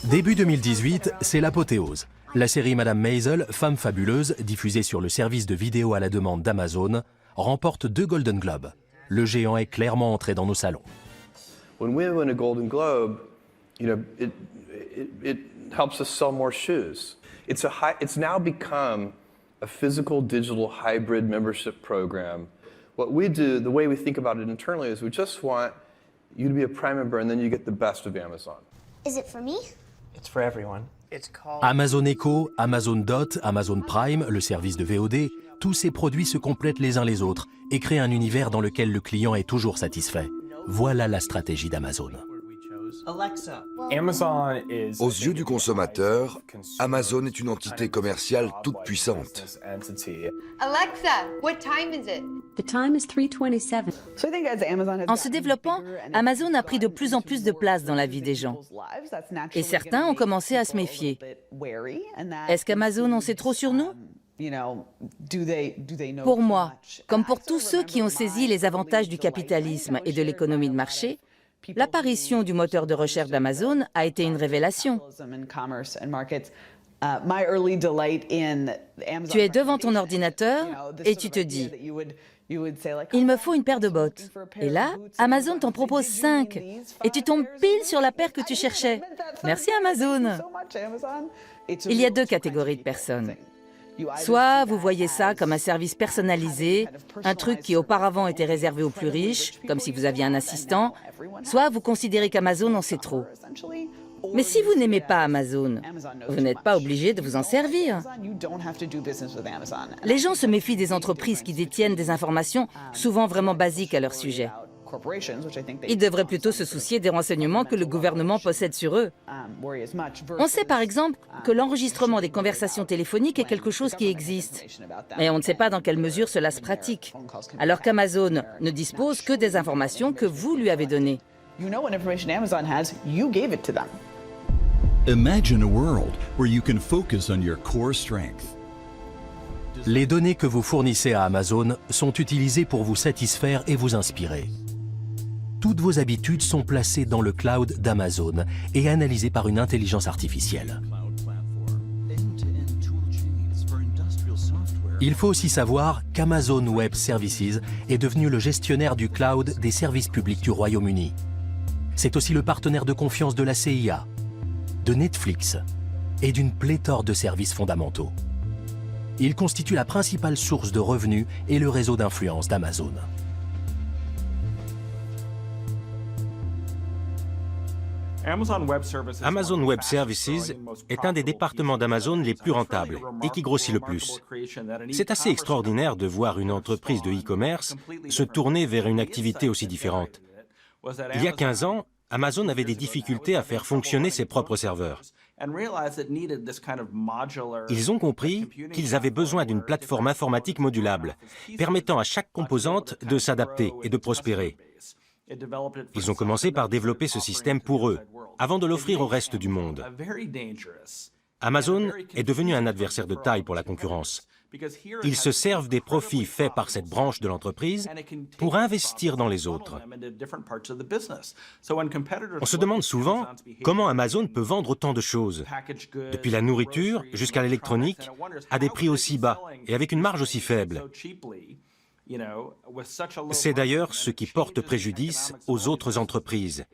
Début 2018, c'est l'apothéose. La série Madame Maisel, Femme fabuleuse, diffusée sur le service de vidéo à la demande d'Amazon, remporte 2 Golden Globes. Le géant est clairement entré dans nos salons. When we win a Golden Globe, you know, it helps us sell more shoes. It's now become a physical digital hybrid membership program. What we do, the way we think about it internally, is we just want you to be a Prime member and then you get the best of Amazon. Is it for me? It's for everyone. It's called Amazon Echo, Amazon Dot, Amazon Prime, le service de VOD, tous ces produits se complètent les uns les autres et créent un univers dans lequel le client est toujours satisfait. Voilà la stratégie d'Amazon. Aux yeux du consommateur, Amazon est une entité commerciale toute puissante. Alexa, what time is it? The time is 3:27. En se développant, Amazon a pris de plus en plus de place dans la vie des gens. Et certains ont commencé à se méfier. Est-ce qu'Amazon en sait trop sur nous ? Pour moi, comme pour tous ceux qui ont saisi les avantages du capitalisme et de l'économie de marché, l'apparition du moteur de recherche d'Amazon a été une révélation. Tu es devant ton ordinateur et tu te dis « Il me faut une paire de bottes ». Et là, Amazon t'en propose 5 et tu tombes pile sur la paire que tu cherchais. Merci Amazon. Il y a 2 catégories de personnes. Soit vous voyez ça comme un service personnalisé, un truc qui auparavant était réservé aux plus riches, comme si vous aviez un assistant, soit vous considérez qu'Amazon en sait trop. Mais si vous n'aimez pas Amazon, vous n'êtes pas obligé de vous en servir. Les gens se méfient des entreprises qui détiennent des informations souvent vraiment basiques à leur sujet. Ils devraient plutôt se soucier des renseignements que le gouvernement possède sur eux. On sait par exemple que l'enregistrement des conversations téléphoniques est quelque chose qui existe. Mais on ne sait pas dans quelle mesure cela se pratique. Alors qu'Amazon ne dispose que des informations que vous lui avez données. Imagine a world where you can focus on your core strength. Les données que vous fournissez à Amazon sont utilisées pour vous satisfaire et vous inspirer. Toutes vos habitudes sont placées dans le cloud d'Amazon et analysées par une intelligence artificielle. Il faut aussi savoir qu'Amazon Web Services est devenu le gestionnaire du cloud des services publics du Royaume-Uni. C'est aussi le partenaire de confiance de la CIA, de Netflix et d'une pléthore de services fondamentaux. Il constitue la principale source de revenus et le réseau d'influence d'Amazon. Amazon Web Services est un des départements d'Amazon les plus rentables et qui grossit le plus. C'est assez extraordinaire de voir une entreprise de e-commerce se tourner vers une activité aussi différente. Il y a 15 ans, Amazon avait des difficultés à faire fonctionner ses propres serveurs. Ils ont compris qu'ils avaient besoin d'une plateforme informatique modulable, permettant à chaque composante de s'adapter et de prospérer. Ils ont commencé par développer ce système pour eux, avant de l'offrir au reste du monde. Amazon est devenu un adversaire de taille pour la concurrence. Ils se servent des profits faits par cette branche de l'entreprise pour investir dans les autres. On se demande souvent comment Amazon peut vendre autant de choses, depuis la nourriture jusqu'à l'électronique, à des prix aussi bas et avec une marge aussi faible. C'est d'ailleurs ce qui porte préjudice aux autres entreprises.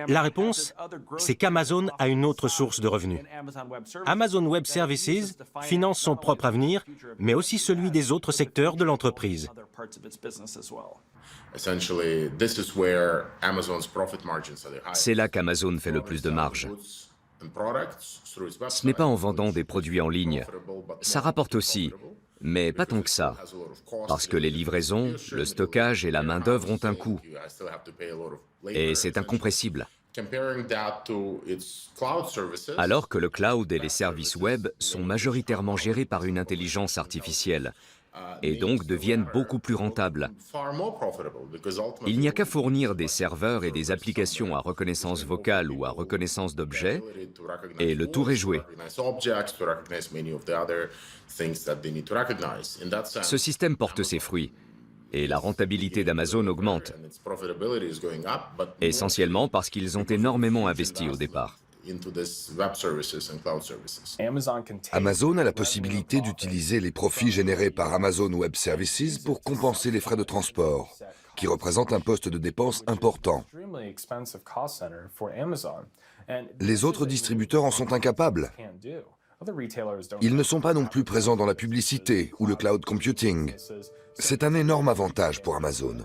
La réponse, c'est qu'Amazon a une autre source de revenus. Amazon Web Services finance son propre avenir, mais aussi celui des autres secteurs de l'entreprise. C'est là qu'Amazon fait le plus de marge. Ce n'est pas en vendant des produits en ligne. Ça rapporte aussi, mais pas tant que ça, parce que les livraisons, le stockage et la main-d'œuvre ont un coût. Et c'est incompressible. Alors que le cloud et les services web sont majoritairement gérés par une intelligence artificielle, et donc deviennent beaucoup plus rentables. Il n'y a qu'à fournir des serveurs et des applications à reconnaissance vocale ou à reconnaissance d'objets, et le tour est joué. Ce système porte ses fruits, et la rentabilité d'Amazon augmente, essentiellement parce qu'ils ont énormément investi au départ. Amazon a la possibilité d'utiliser les profits générés par Amazon Web Services pour compenser les frais de transport, qui représentent un poste de dépense important. Les autres distributeurs en sont incapables. Ils ne sont pas non plus présents dans la publicité ou le cloud computing. C'est un énorme avantage pour Amazon.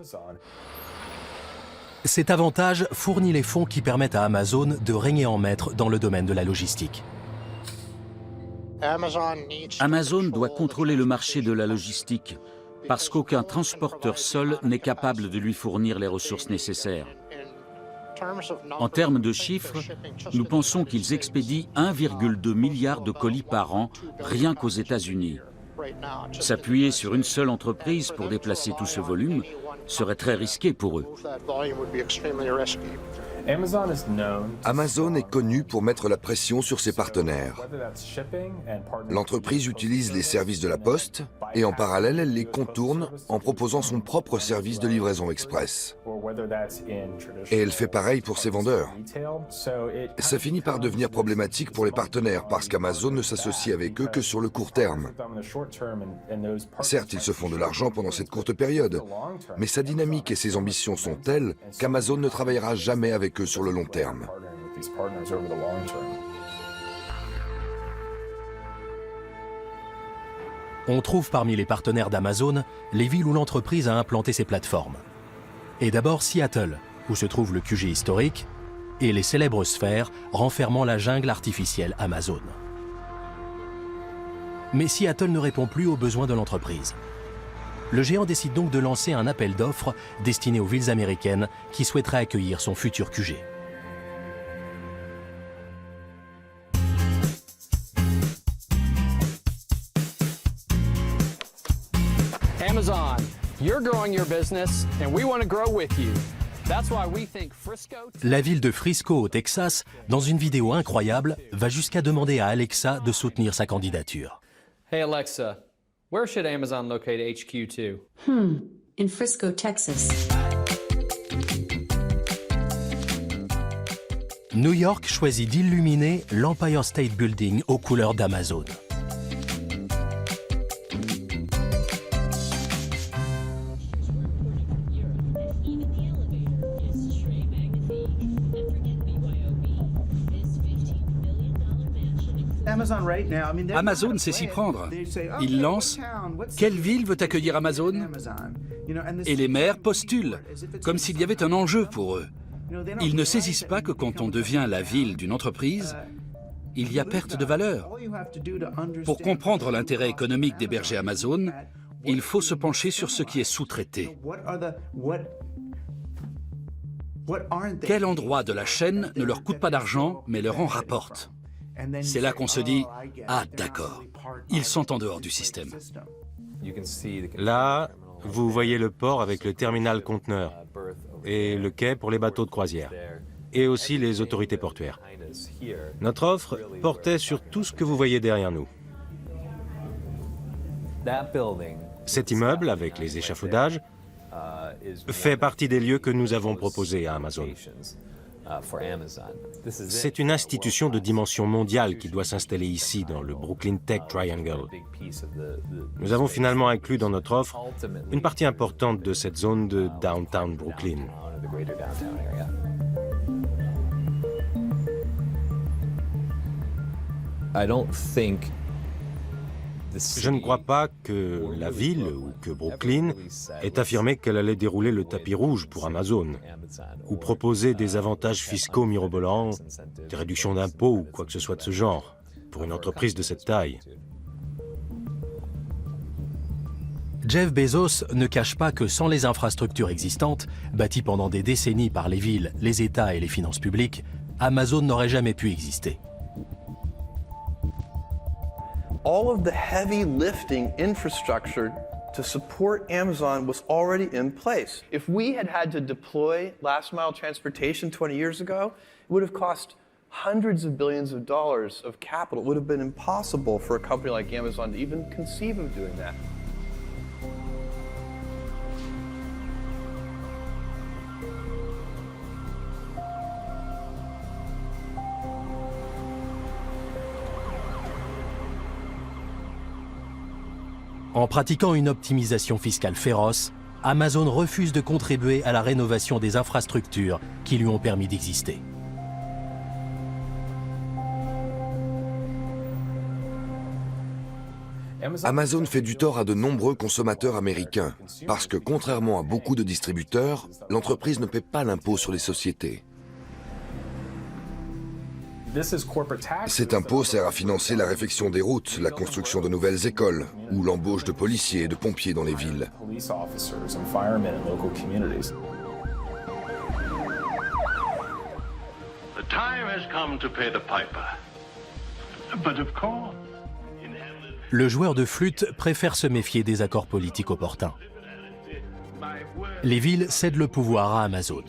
Cet avantage fournit les fonds qui permettent à Amazon de régner en maître dans le domaine de la logistique. Amazon doit contrôler le marché de la logistique parce qu'aucun transporteur seul n'est capable de lui fournir les ressources nécessaires. En termes de chiffres, nous pensons qu'ils expédient 1,2 milliard de colis par an rien qu'aux États-Unis. S'appuyer sur une seule entreprise pour déplacer tout ce volume serait très risqué pour eux. Amazon est connu pour mettre la pression sur ses partenaires. L'entreprise utilise les services de la Poste et en parallèle, elle les contourne en proposant son propre service de livraison express. Et elle fait pareil pour ses vendeurs. Ça finit par devenir problématique pour les partenaires parce qu'Amazon ne s'associe avec eux que sur le court terme. Certes, ils se font de l'argent pendant cette courte période, mais sa dynamique et ses ambitions sont telles qu'Amazon ne travaillera jamais avec eux sur le long terme. On trouve parmi les partenaires d'Amazon les villes où l'entreprise a implanté ses plateformes. Et d'abord Seattle, où se trouve le QG historique, et les célèbres sphères renfermant la jungle artificielle Amazon. Mais Seattle ne répond plus aux besoins de l'entreprise. Le géant décide donc de lancer un appel d'offres destiné aux villes américaines qui souhaiteraient accueillir son futur QG. Amazon, you're growing your business and we want to grow with you. That's why we think Frisco... La ville de Frisco au Texas, dans une vidéo incroyable, va jusqu'à demander à Alexa de soutenir sa candidature. Hey Alexa, where should Amazon locate HQ to? In Frisco, Texas. New York choisit d'illuminer l'Empire State Building aux couleurs d'Amazon. Amazon sait s'y prendre. Il lance « Quelle ville veut accueillir Amazon ?» Et les maires postulent, comme s'il y avait un enjeu pour eux. Ils ne saisissent pas que quand on devient la ville d'une entreprise, il y a perte de valeur. Pour comprendre l'intérêt économique d'héberger Amazon, il faut se pencher sur ce qui est sous-traité. Quel endroit de la chaîne ne leur coûte pas d'argent, mais leur en rapporte? C'est là qu'on se dit « Ah, d'accord, ils sont en dehors du système ». Là, vous voyez le port avec le terminal conteneur et le quai pour les bateaux de croisière, et aussi les autorités portuaires. Notre offre portait sur tout ce que vous voyez derrière nous. Cet immeuble, avec les échafaudages, fait partie des lieux que nous avons proposés à Amazon. C'est une institution de dimension mondiale qui doit s'installer ici, dans le Brooklyn Tech Triangle. Nous avons finalement inclus dans notre offre une partie importante de cette zone de downtown Brooklyn. Je ne crois pas que la ville ou que Brooklyn ait affirmé qu'elle allait dérouler le tapis rouge pour Amazon ou proposer des avantages fiscaux mirobolants, des réductions d'impôts ou quoi que ce soit de ce genre pour une entreprise de cette taille. Jeff Bezos ne cache pas que sans les infrastructures existantes, bâties pendant des décennies par les villes, les États et les finances publiques, Amazon n'aurait jamais pu exister. All of the heavy lifting infrastructure to support Amazon was already in place. If we had had to deploy last mile transportation 20 years ago, it would have cost hundreds of billions of dollars of capital. It would have been impossible for a company like Amazon to even conceive of doing that. En pratiquant une optimisation fiscale féroce, Amazon refuse de contribuer à la rénovation des infrastructures qui lui ont permis d'exister. Amazon fait du tort à de nombreux consommateurs américains, parce que contrairement à beaucoup de distributeurs, l'entreprise ne paie pas l'impôt sur les sociétés. Cet impôt sert à financer la réfection des routes, la construction de nouvelles écoles ou l'embauche de policiers et de pompiers dans les villes. Le joueur de flûte préfère se méfier des accords politiques opportuns. Les villes cèdent le pouvoir à Amazon,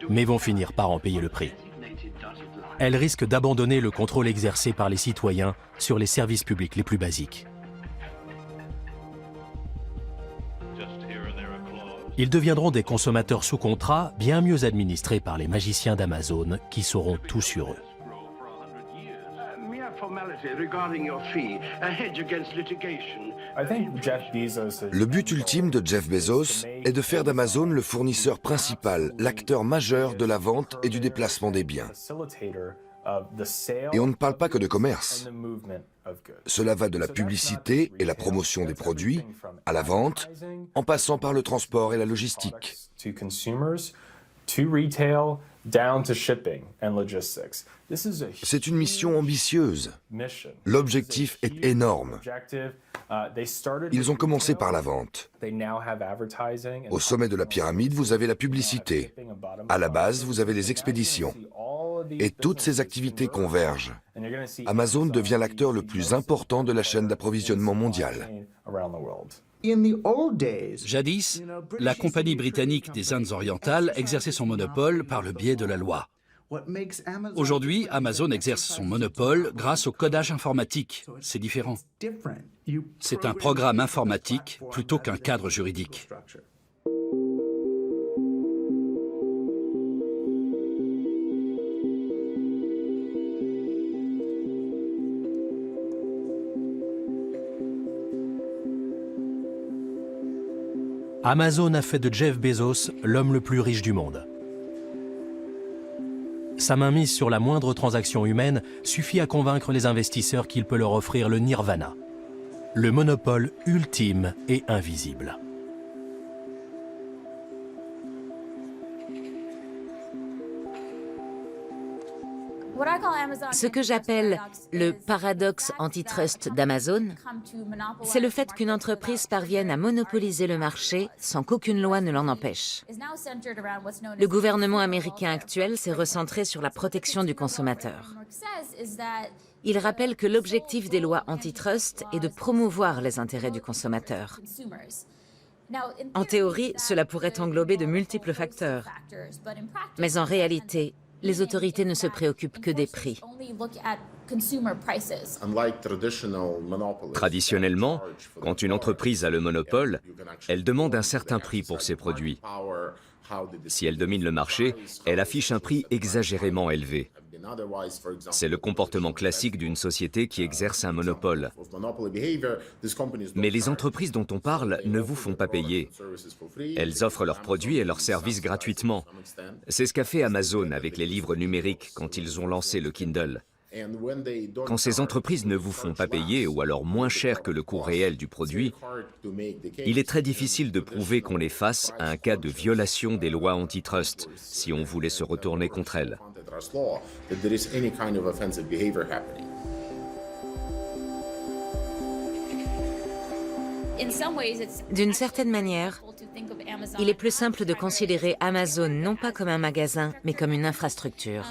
mais vont finir par en payer le prix. Elles risquent d'abandonner le contrôle exercé par les citoyens sur les services publics les plus basiques. Ils deviendront des consommateurs sous contrat bien mieux administrés par les magiciens d'Amazon qui sauront tout sur eux. Le but ultime de Jeff Bezos est de faire d'Amazon le fournisseur principal, l'acteur majeur de la vente et du déplacement des biens. Et on ne parle pas que de commerce. Cela va de la publicité et la promotion des produits à la vente, en passant par le transport et la logistique. C'est une mission ambitieuse. L'objectif est énorme. Ils ont commencé par la vente. Au sommet de la pyramide, vous avez la publicité. À la base, vous avez les expéditions. Et toutes ces activités convergent. Amazon devient l'acteur le plus important de la chaîne d'approvisionnement mondiale. Jadis, la compagnie britannique des Indes orientales exerçait son monopole par le biais de la loi. Aujourd'hui, Amazon exerce son monopole grâce au codage informatique. C'est différent. C'est un programme informatique plutôt qu'un cadre juridique. Amazon a fait de Jeff Bezos l'homme le plus riche du monde. Sa mainmise sur la moindre transaction humaine suffit à convaincre les investisseurs qu'il peut leur offrir le nirvana, le monopole ultime et invisible. Ce que j'appelle le paradoxe antitrust d'Amazon, c'est le fait qu'une entreprise parvienne à monopoliser le marché sans qu'aucune loi ne l'en empêche. Le gouvernement américain actuel s'est recentré sur la protection du consommateur. Il rappelle que l'objectif des lois antitrust est de promouvoir les intérêts du consommateur. En théorie, cela pourrait englober de multiples facteurs. Mais en réalité, les autorités ne se préoccupent que des prix. Traditionnellement, quand une entreprise a le monopole, elle demande un certain prix pour ses produits. Si elle domine le marché, elle affiche un prix exagérément élevé. C'est le comportement classique d'une société qui exerce un monopole. Mais les entreprises dont on parle ne vous font pas payer. Elles offrent leurs produits et leurs services gratuitement. C'est ce qu'a fait Amazon avec les livres numériques quand ils ont lancé le Kindle. Quand ces entreprises ne vous font pas payer ou alors moins cher que le coût réel du produit, il est très difficile de prouver qu'on les fasse à un cas de violation des lois antitrust si on voulait se retourner contre elles. D'une certaine manière, il est plus simple de considérer Amazon non pas comme un magasin, mais comme une infrastructure.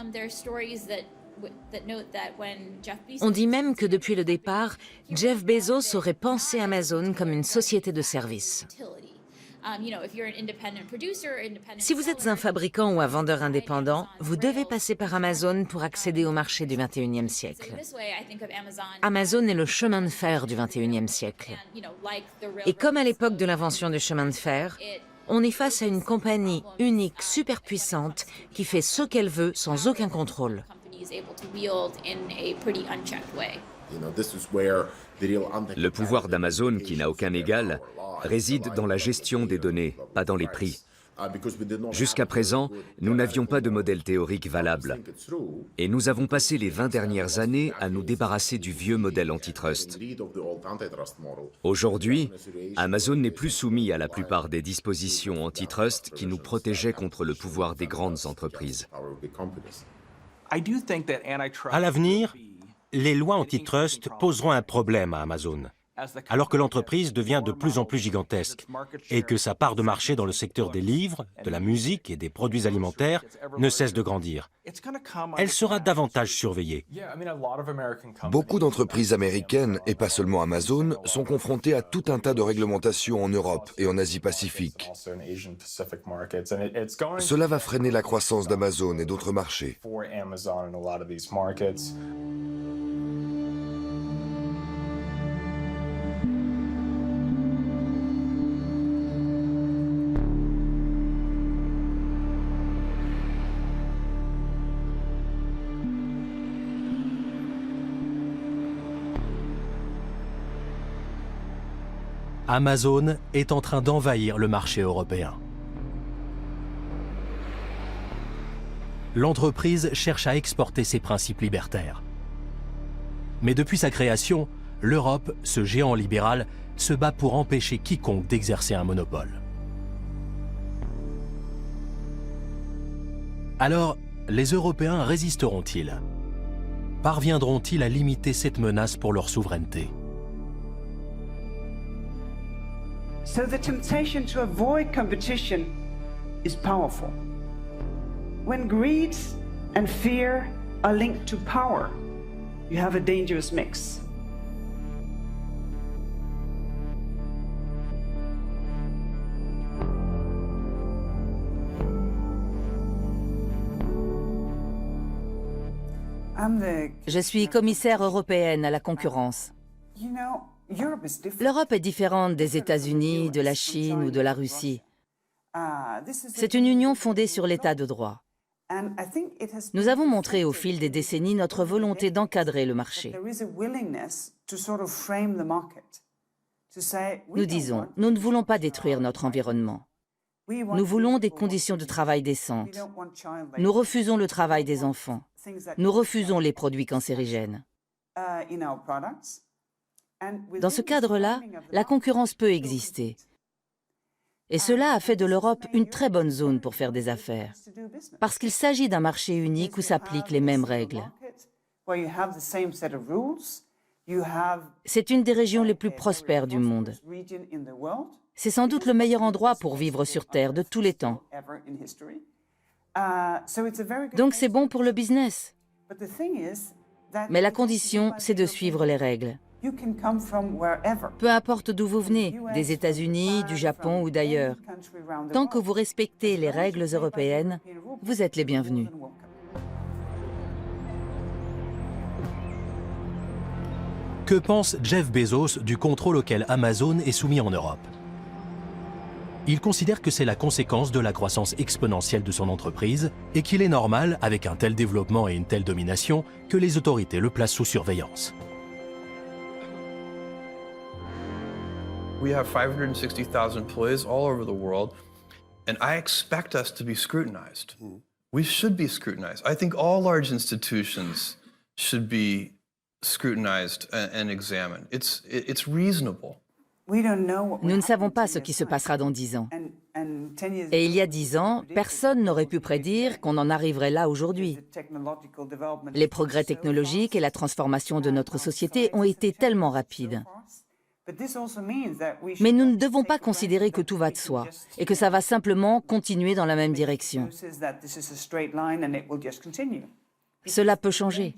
On dit même que depuis le départ, Jeff Bezos aurait pensé Amazon comme une société de services. Si vous êtes un fabricant ou un vendeur indépendant, vous devez passer par Amazon pour accéder au marché du XXIe siècle. Amazon est le chemin de fer du XXIe siècle. Et comme à l'époque de l'invention du chemin de fer, on est face à une compagnie unique, super puissante, qui fait ce qu'elle veut sans aucun contrôle. Le pouvoir d'Amazon, qui n'a aucun égal, réside dans la gestion des données, pas dans les prix. Jusqu'à présent, nous n'avions pas de modèle théorique valable. Et nous avons passé les 20 dernières années à nous débarrasser du vieux modèle antitrust. Aujourd'hui, Amazon n'est plus soumis à la plupart des dispositions antitrust qui nous protégeaient contre le pouvoir des grandes entreprises. À l'avenir, les lois antitrust poseront un problème à Amazon, alors que l'entreprise devient de plus en plus gigantesque et que sa part de marché dans le secteur des livres, de la musique et des produits alimentaires ne cesse de grandir. Elle sera davantage surveillée. Beaucoup d'entreprises américaines, et pas seulement Amazon, sont confrontées à tout un tas de réglementations en Europe et en Asie-Pacifique. Cela va freiner la croissance d'Amazon et d'autres marchés. Amazon est en train d'envahir le marché européen. L'entreprise cherche à exporter ses principes libertaires. Mais depuis sa création, l'Europe, ce géant libéral, se bat pour empêcher quiconque d'exercer un monopole. Alors, les Européens résisteront-ils? Parviendront-ils à limiter cette menace pour leur souveraineté? So the temptation to avoid competition is powerful. When greed and fear are linked to power, you have a dangerous mix. Je suis commissaire européenne à la concurrence. L'Europe est différente des États-Unis, de la Chine ou de la Russie. C'est une union fondée sur l'état de droit. Nous avons montré au fil des décennies notre volonté d'encadrer le marché. Nous disons, nous ne voulons pas détruire notre environnement. Nous voulons des conditions de travail décentes. Nous refusons le travail des enfants. Nous refusons les produits cancérigènes. Dans ce cadre-là, la concurrence peut exister. Et cela a fait de l'Europe une très bonne zone pour faire des affaires, parce qu'il s'agit d'un marché unique où s'appliquent les mêmes règles. where you have the same set of rules. You have C'est une des régions les plus prospères du monde. region in the world C'est sans doute le meilleur endroit pour vivre sur Terre de tous les temps. ever in history. So it's a very good Donc c'est bon pour le business. But the thing is that Mais la condition, c'est de suivre les règles. you can come from wherever. Peu importe d'où vous venez, des États-Unis, du Japon ou d'ailleurs. Tant que vous respectez les règles européennes, vous êtes les bienvenus. Que pense Jeff Bezos du contrôle auquel Amazon est soumis en Europe? Il considère que c'est la conséquence de la croissance exponentielle de son entreprise et qu'il est normal, avec un tel développement et une telle domination, que les autorités le placent sous surveillance. We have 560,000 employees all over the world, and I expect us to be scrutinized. We should be scrutinized. I think all large institutions should be scrutinized and examined. It's reasonable. Nous ne savons pas ce qui se passera dans 10 ans. Et il y a 10 ans, personne n'aurait pu prédire qu'on en arriverait là aujourd'hui. Les progrès technologiques et la transformation de notre société ont été tellement rapides. Mais nous ne devons pas considérer que tout va de soi et que ça va simplement continuer dans la même direction. Cela peut changer.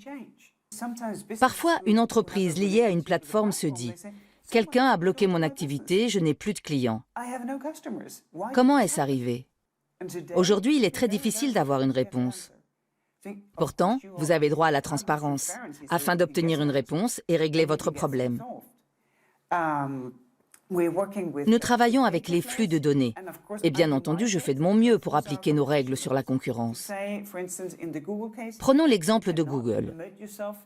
Parfois, une entreprise liée à une plateforme se dit « Quelqu'un a bloqué mon activité, je n'ai plus de clients. » Comment est-ce arrivé? Aujourd'hui, il est très difficile d'avoir une réponse. Pourtant, vous avez droit à la transparence, afin d'obtenir une réponse et régler votre problème. Nous travaillons avec les flux de données. Et bien entendu, je fais de mon mieux pour appliquer nos règles sur la concurrence. Prenons l'exemple de Google.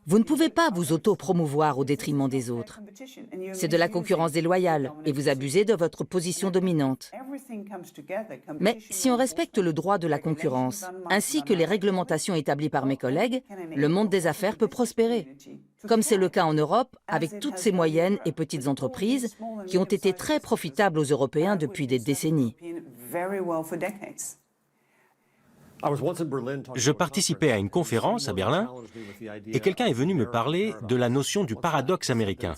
Vous ne pouvez pas vous auto-promouvoir au détriment des autres. C'est de la concurrence déloyale et vous abusez de votre position dominante. Mais si on respecte le droit de la concurrence, ainsi que les réglementations établies par mes collègues, le monde des affaires peut prospérer. Comme c'est le cas en Europe, avec toutes ces moyennes et petites entreprises qui ont été très profitables aux Européens depuis des décennies. Je participais à une conférence à Berlin et quelqu'un est venu me parler de la notion du paradoxe américain.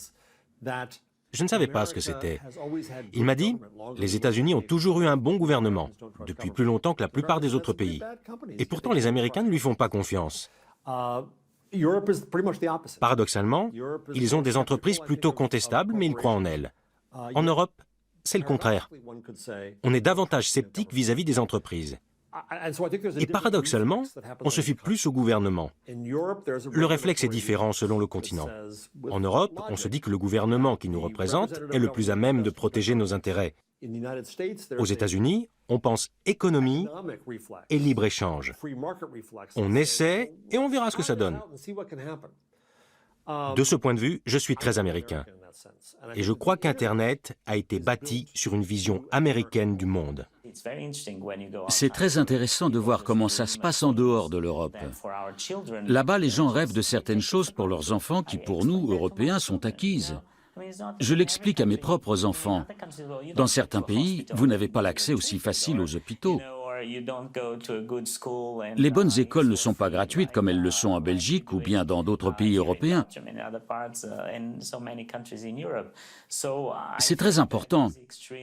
Je ne savais pas ce que c'était. Il m'a dit « Les États-Unis ont toujours eu un bon gouvernement, depuis plus longtemps que la plupart des autres pays. Et pourtant, les Américains ne lui font pas confiance. » Paradoxalement, ils ont des entreprises plutôt contestables, mais ils croient en elles. En Europe, c'est le contraire. On est davantage sceptique vis-à-vis des entreprises. Et paradoxalement, on se fie plus au gouvernement. Le réflexe est différent selon le continent. En Europe, on se dit que le gouvernement qui nous représente est le plus à même de protéger nos intérêts. Aux États-Unis, on pense économie et libre-échange. On essaie et on verra ce que ça donne. De ce point de vue, je suis très américain. Et je crois qu'Internet a été bâti sur une vision américaine du monde. C'est très intéressant de voir comment ça se passe en dehors de l'Europe. Là-bas, les gens rêvent de certaines choses pour leurs enfants qui, pour nous, Européens, sont acquises. Je l'explique à mes propres enfants. Dans certains pays, vous n'avez pas l'accès aussi facile aux hôpitaux. Les bonnes écoles ne sont pas gratuites comme elles le sont en Belgique ou bien dans d'autres pays européens. C'est très important.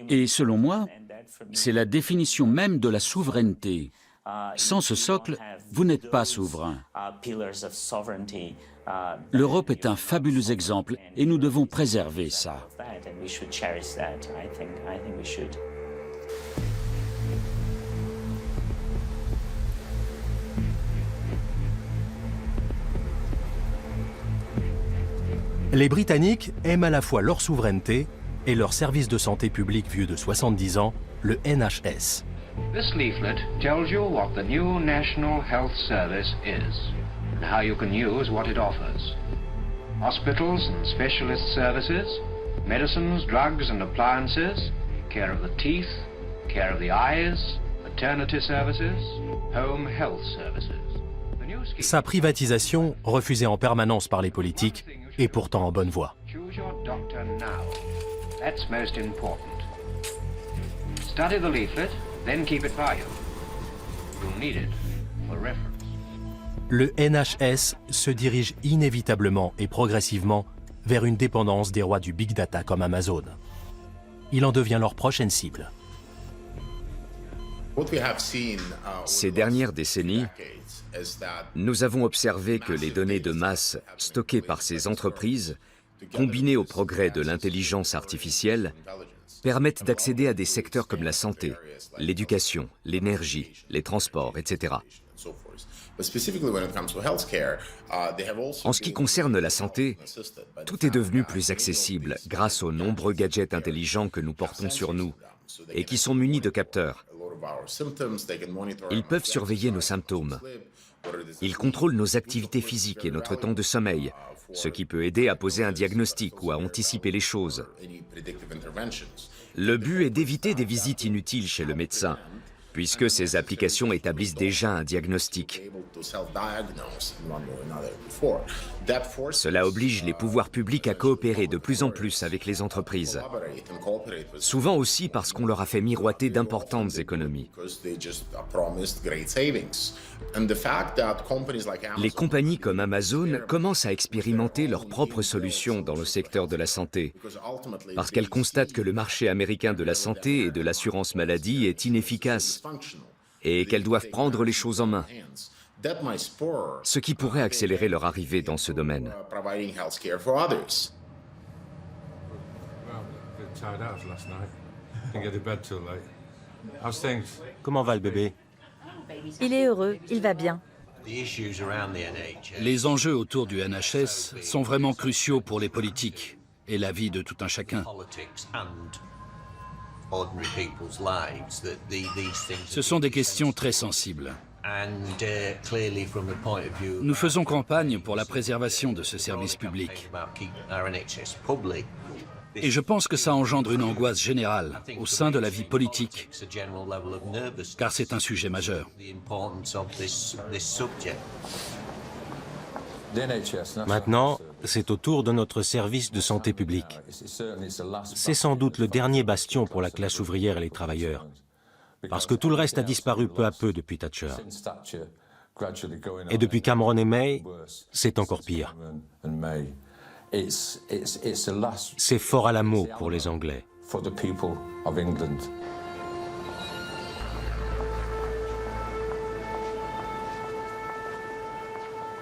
Et selon moi, c'est la définition même de la souveraineté. Sans ce socle, vous n'êtes pas souverain. L'Europe est un fabuleux exemple et nous devons préserver ça. Les Britanniques aiment à la fois leur souveraineté et leur service de santé publique vieux de 70 ans, le NHS. This leaflet tells you what the new National Health Service is and how you can use what it offers. Hospitals and specialist services, medicines, drugs and appliances, care of the teeth, care of the eyes, maternity services, home health services. Sa privatisation, refusée en permanence par les politiques, est pourtant en bonne voie. Choose your doctor now. That's most important. Study the leaflet, then keep it by you. You'll need it for reference. le NHS se dirige inévitablement et progressivement vers une dépendance des rois du big data comme Amazon. Il en devient leur prochaine cible. Ces dernières décennies, nous avons observé que les données de masse stockées par ces entreprises, combinées au progrès de l'intelligence artificielle, permettent d'accéder à des secteurs comme la santé, l'éducation, l'énergie, les transports, etc. En ce qui concerne la santé, tout est devenu plus accessible grâce aux nombreux gadgets intelligents que nous portons sur nous et qui sont munis de capteurs. Ils peuvent surveiller nos symptômes. Ils contrôlent nos activités physiques et notre temps de sommeil, ce qui peut aider à poser un diagnostic ou à anticiper les choses. Le but est d'éviter des visites inutiles chez le médecin, puisque ces applications établissent déjà un diagnostic. Cela oblige les pouvoirs publics à coopérer de plus en plus avec les entreprises. Souvent aussi parce qu'on leur a fait miroiter d'importantes économies. Les compagnies comme Amazon commencent à expérimenter leurs propres solutions dans le secteur de la santé, parce qu'elles constatent que le marché américain de la santé et de l'assurance maladie est inefficace et qu'elles doivent prendre les choses en main, ce qui pourrait accélérer leur arrivée dans ce domaine. Comment va le bébé? Il est heureux, il va bien. Les enjeux autour du NHS sont vraiment cruciaux pour les politiques et la vie de tout un chacun. Ce sont des questions très sensibles. Nous faisons campagne pour la préservation de ce service public. Et je pense que ça engendre une angoisse générale au sein de la vie politique, car c'est un sujet majeur. Maintenant, c'est au tour de notre service de santé publique. C'est sans doute le dernier bastion pour la classe ouvrière et les travailleurs, parce que tout le reste a disparu peu à peu depuis Thatcher. Et depuis Cameron et May, c'est encore pire. C'est fort à la mot pour les Anglais.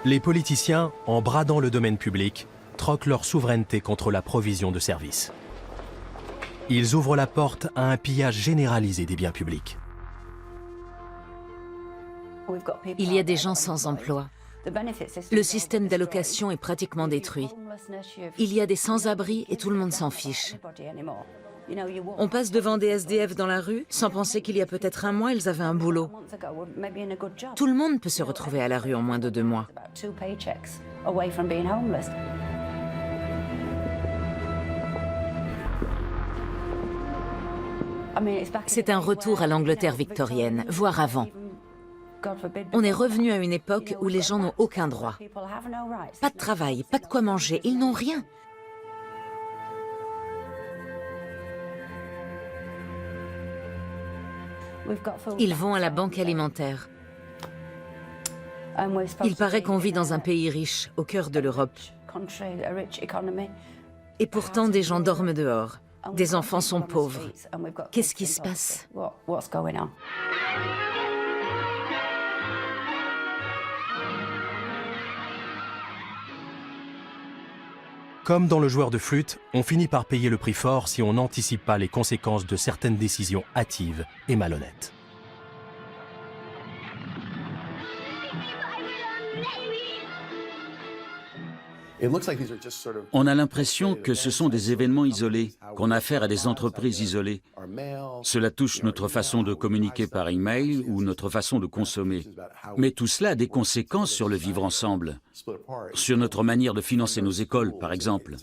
Les politiciens, en bradant le domaine public, troquent leur souveraineté contre la provision de services. Ils ouvrent la porte à un pillage généralisé des biens publics. Il y a des gens sans emploi. Le système d'allocation est pratiquement détruit. Il y a des sans-abri et tout le monde s'en fiche. On passe devant des SDF dans la rue sans penser qu'il y a peut-être un mois, ils avaient un boulot. Tout le monde peut se retrouver à la rue en moins de 2 mois. C'est un retour à l'Angleterre victorienne, voire avant. On est revenu à une époque où les gens n'ont aucun droit. Pas de travail, pas de quoi manger, ils n'ont rien. Ils vont à la banque alimentaire. Il paraît qu'on vit dans un pays riche, au cœur de l'Europe. Et pourtant, des gens dorment dehors. Des enfants sont pauvres. Qu'est-ce qui se passe ? Comme dans le joueur de flûte, on finit par payer le prix fort si on n'anticipe pas les conséquences de certaines décisions hâtives et malhonnêtes. On a l'impression que ce sont des événements isolés, qu'on a affaire à des entreprises isolées. Cela touche notre façon de communiquer par email ou notre façon de consommer. Mais tout cela a des conséquences sur le vivre ensemble, sur notre manière de financer nos écoles, par exemple.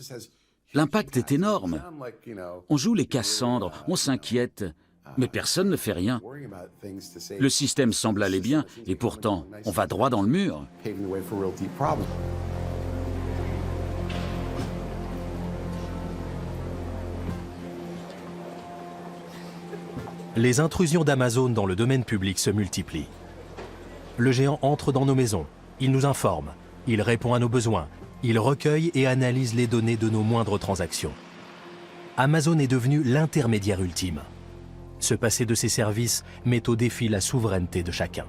L'impact est énorme. On joue les Cassandres, on s'inquiète, mais personne ne fait rien. Le système semble aller bien, et pourtant, on va droit dans le mur. Les intrusions d'Amazon dans le domaine public se multiplient. Le géant entre dans nos maisons, Il nous informe, il répond à nos besoins, il recueille et analyse les données de nos moindres transactions. Amazon est devenu l'intermédiaire ultime. Se passer de ces services met au défi la souveraineté de chacun.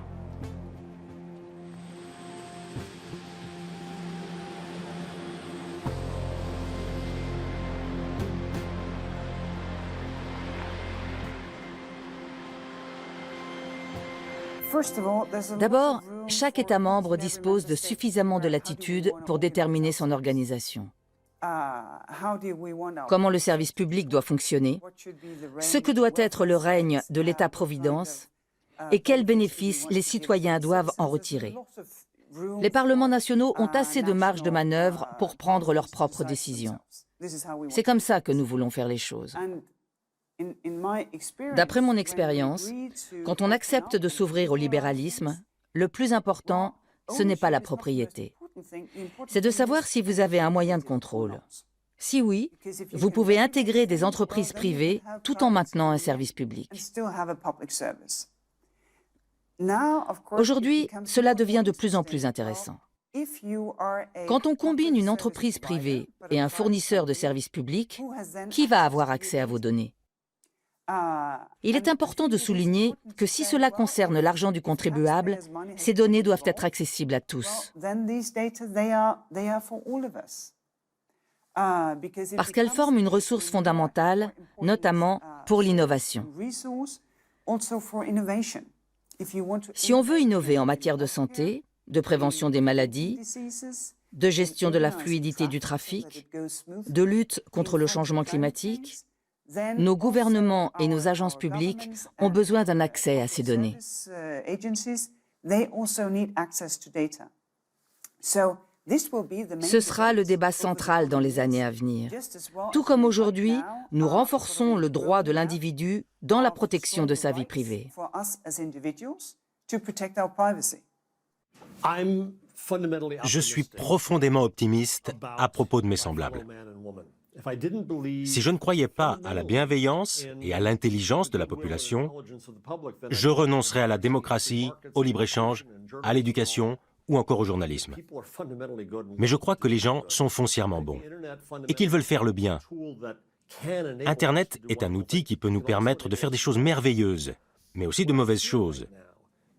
D'abord, chaque État membre dispose de suffisamment de latitude pour déterminer son organisation. Comment le service public doit fonctionner, ce que doit être le règne de l'État-providence et quels bénéfices les citoyens doivent en retirer. Les parlements nationaux ont assez de marge de manœuvre pour prendre leurs propres décisions. C'est comme ça que nous voulons faire les choses. D'après mon expérience, quand on accepte de s'ouvrir au libéralisme, le plus important, ce n'est pas la propriété. C'est de savoir si vous avez un moyen de contrôle. Si oui, vous pouvez intégrer des entreprises privées tout en maintenant un service public. Aujourd'hui, cela devient de plus en plus intéressant. Quand on combine une entreprise privée et un fournisseur de services publics, qui va avoir accès à vos données ? Il est important de souligner que si cela concerne l'argent du contribuable, ces données doivent être accessibles à tous. Parce qu'elles forment une ressource fondamentale, notamment pour l'innovation. Si on veut innover en matière de santé, de prévention des maladies, de gestion de la fluidité du trafic, de lutte contre le changement climatique, nos gouvernements et nos agences publiques ont besoin d'un accès à ces données. Ce sera le débat central dans les années à venir. Tout comme aujourd'hui, nous renforçons le droit de l'individu dans la protection de sa vie privée. Je suis profondément optimiste à propos de mes semblables. Si je ne croyais pas à la bienveillance et à l'intelligence de la population, je renoncerais à la démocratie, au libre-échange, à l'éducation ou encore au journalisme. Mais je crois que les gens sont foncièrement bons et qu'ils veulent faire le bien. Internet est un outil qui peut nous permettre de faire des choses merveilleuses, mais aussi de mauvaises choses.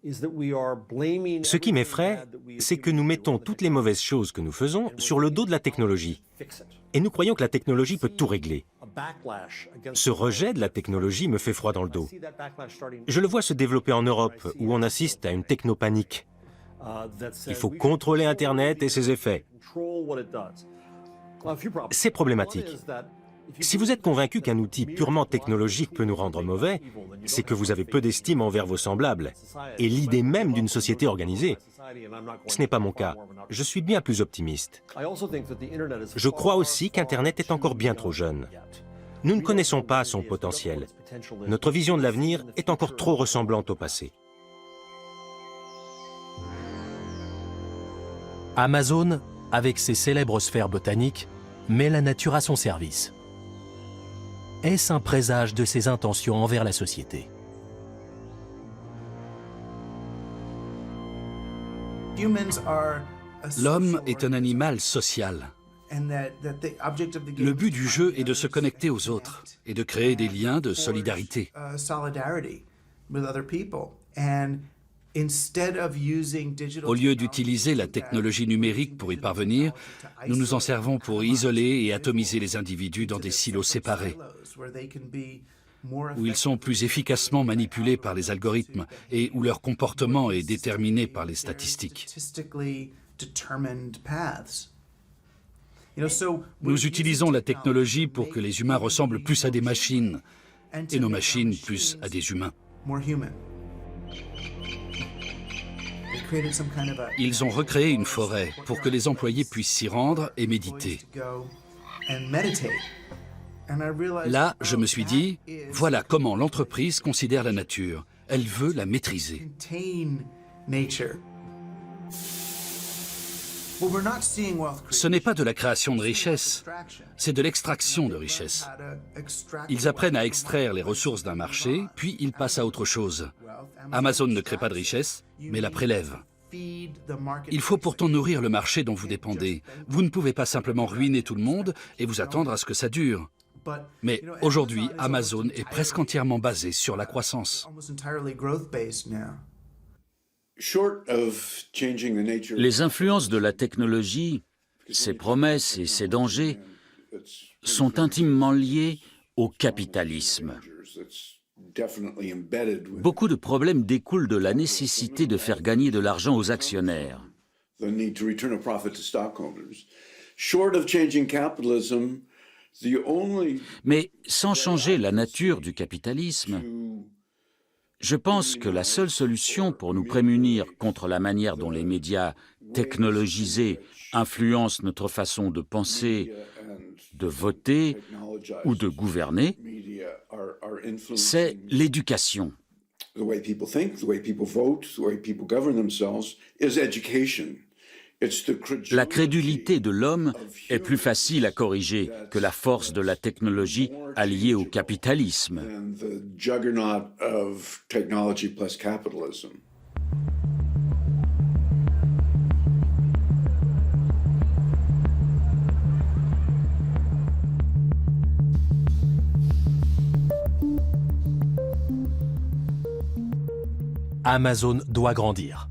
Ce qui m'effraie, c'est que nous mettons toutes les mauvaises choses que nous faisons sur le dos de la technologie. Et nous croyons que la technologie peut tout régler. Ce rejet de la technologie me fait froid dans le dos. Je le vois se développer en Europe, où on assiste à une technopanique. Il faut contrôler Internet et ses effets. C'est problématique. Si vous êtes convaincu qu'un outil purement technologique peut nous rendre mauvais, c'est que vous avez peu d'estime envers vos semblables et l'idée même d'une société organisée. Ce n'est pas mon cas. Je suis bien plus optimiste. Je crois aussi qu'Internet est encore bien trop jeune. Nous ne connaissons pas son potentiel. Notre vision de l'avenir est encore trop ressemblante au passé. Amazon, avec ses célèbres sphères botaniques, met la nature à son service. Est-ce un présage de ses intentions envers la société ? L'homme est un animal social. Le but du jeu est de se connecter aux autres et de créer des liens de solidarité. Au lieu d'utiliser la technologie numérique pour y parvenir, nous nous en servons pour isoler et atomiser les individus dans des silos séparés, où ils sont plus efficacement manipulés par les algorithmes et où leur comportement est déterminé par les statistiques. Nous utilisons la technologie pour que les humains ressemblent plus à des machines et nos machines plus à des humains. Ils ont recréé une forêt pour que les employés puissent s'y rendre et méditer. Là, je me suis dit, voilà comment l'entreprise considère la nature. Elle veut la maîtriser. Ce n'est pas de la création de richesse, c'est de l'extraction de richesse. Ils apprennent à extraire les ressources d'un marché, puis ils passent à autre chose. Amazon ne crée pas de richesse, mais la prélève. Il faut pourtant nourrir le marché dont vous dépendez. Vous ne pouvez pas simplement ruiner tout le monde et vous attendre à ce que ça dure. Mais aujourd'hui, Amazon est presque entièrement basé sur la croissance. Les influences de la technologie, ses promesses et ses dangers sont intimement liés au capitalisme. Beaucoup de problèmes découlent de la nécessité de faire gagner de l'argent aux actionnaires. Mais sans changer la nature du capitalisme, je pense que la seule solution pour nous prémunir contre la manière dont les médias technologisés influencent notre façon de penser, de voter ou de gouverner, c'est l'éducation. La crédulité de l'homme est plus facile à corriger que la force de la technologie alliée au capitalisme. Amazon doit grandir.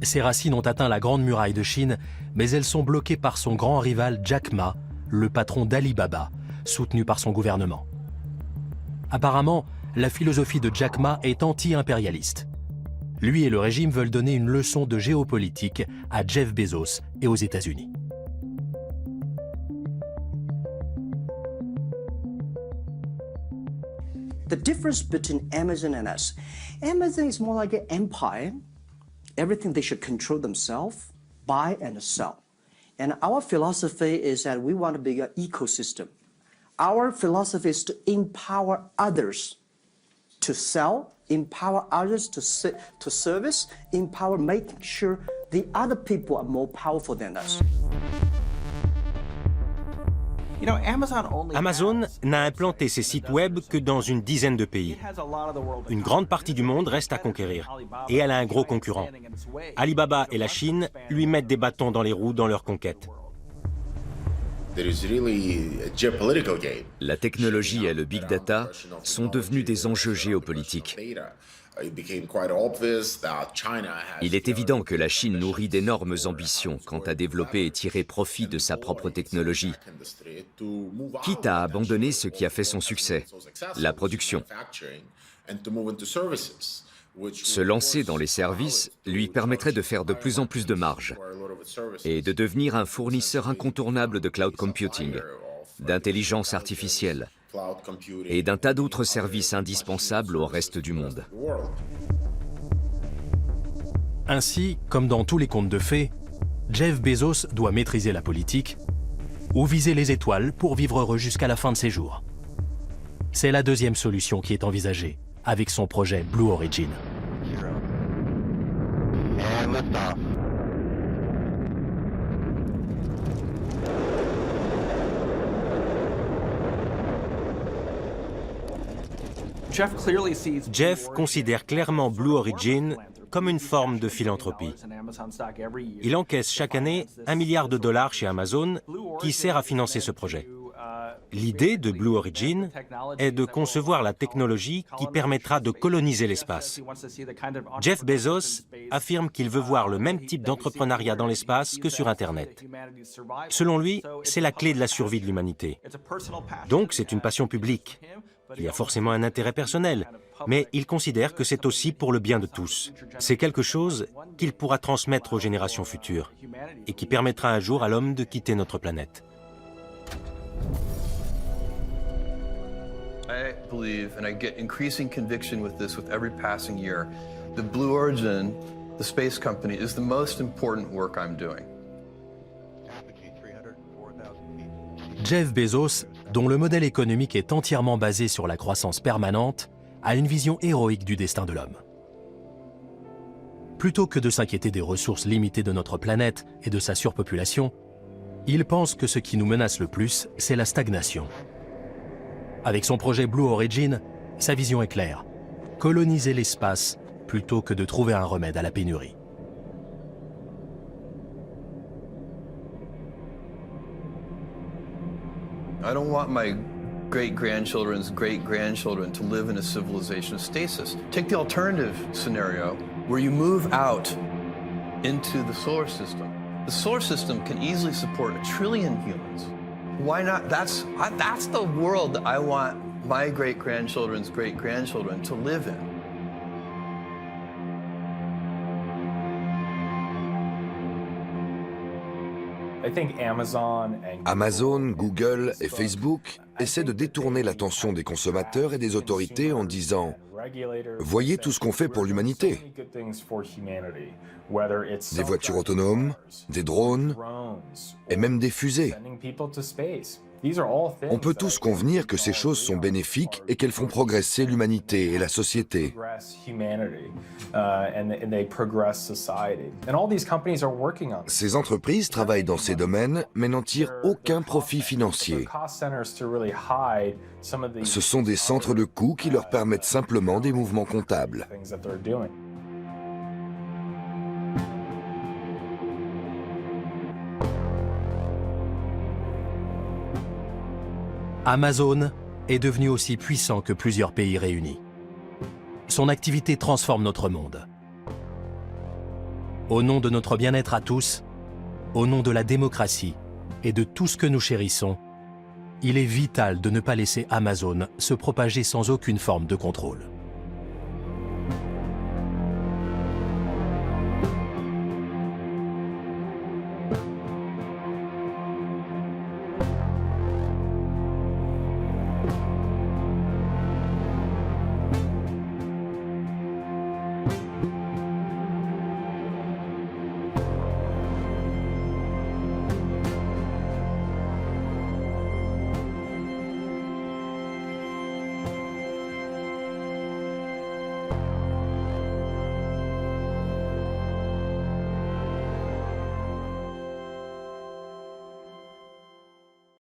Ses racines ont atteint la Grande Muraille de Chine, mais elles sont bloquées par son grand rival Jack Ma, le patron d'Alibaba, soutenu par son gouvernement. Apparemment, la philosophie de Jack Ma est anti-impérialiste. Lui et le régime veulent donner une leçon de géopolitique à Jeff Bezos et aux États-Unis. The difference between Amazon and us, Amazon is more like an empire. Everything they should control themselves, buy and sell. And our philosophy is that we want to be an ecosystem. Our philosophy is to empower others to sell, empower others to service, empower making sure the other people are more powerful than us. Amazon n'a implanté ses sites web que dans une dizaine de pays. Une grande partie du monde reste à conquérir. Et elle a un gros concurrent. Alibaba et la Chine lui mettent des bâtons dans les roues dans leur conquête. La technologie et le big data sont devenus des enjeux géopolitiques. Il est évident que la Chine nourrit d'énormes ambitions quant à développer et tirer profit de sa propre technologie, quitte à abandonner ce qui a fait son succès, la production. Se lancer dans les services lui permettrait de faire de plus en plus de marge et de devenir un fournisseur incontournable de cloud computing, d'intelligence artificielle et d'un tas d'autres services indispensables au reste du monde. Ainsi, comme dans tous les contes de fées, Jeff Bezos doit maîtriser la politique ou viser les étoiles pour vivre heureux jusqu'à la fin de ses jours. C'est la deuxième solution qui est envisagée avec son projet Blue Origin. Jeff considère clairement Blue Origin comme une forme de philanthropie. Il encaisse chaque année $1 milliard chez Amazon qui sert à financer ce projet. L'idée de Blue Origin est de concevoir la technologie qui permettra de coloniser l'espace. Jeff Bezos affirme qu'il veut voir le même type d'entrepreneuriat dans l'espace que sur Internet. Selon lui, c'est la clé de la survie de l'humanité. Donc c'est une passion publique. Il y a forcément un intérêt personnel, mais il considère que c'est aussi pour le bien de tous. C'est quelque chose qu'il pourra transmettre aux générations futures et qui permettra un jour à l'homme de quitter notre planète. I believe, and I get increasing conviction with this with every passing year, that Blue Origin, the space company, is the most important work I'm doing. Jeff Bezos, dont le modèle économique est entièrement basé sur la croissance permanente, a une vision héroïque du destin de l'homme. Plutôt que de s'inquiéter des ressources limitées de notre planète et de sa surpopulation, il pense que ce qui nous menace le plus, c'est la stagnation. Avec son projet Blue Origin, sa vision est claire. Coloniser l'espace plutôt que de trouver un remède à la pénurie. I don't want my great-grandchildren's great-grandchildren to live in a civilization of stasis. Take the alternative scenario where you move out into the solar system. The solar system can easily support 1 trillion humans. Why not? That's the world that I want my great-grandchildren's great-grandchildren to live in. Amazon, Google et Facebook essaient de détourner l'attention des consommateurs et des autorités en disant « Voyez tout ce qu'on fait pour l'humanité ». Des voitures autonomes, des drones et même des fusées. On peut tous convenir que ces choses sont bénéfiques et qu'elles font progresser l'humanité et la société. Ces entreprises travaillent dans ces domaines, mais n'en tirent aucun profit financier. Ce sont des centres de coûts qui leur permettent simplement des mouvements comptables. Amazon est devenu aussi puissant que plusieurs pays réunis. Son activité transforme notre monde. Au nom de notre bien-être à tous, au nom de la démocratie et de tout ce que nous chérissons, il est vital de ne pas laisser Amazon se propager sans aucune forme de contrôle.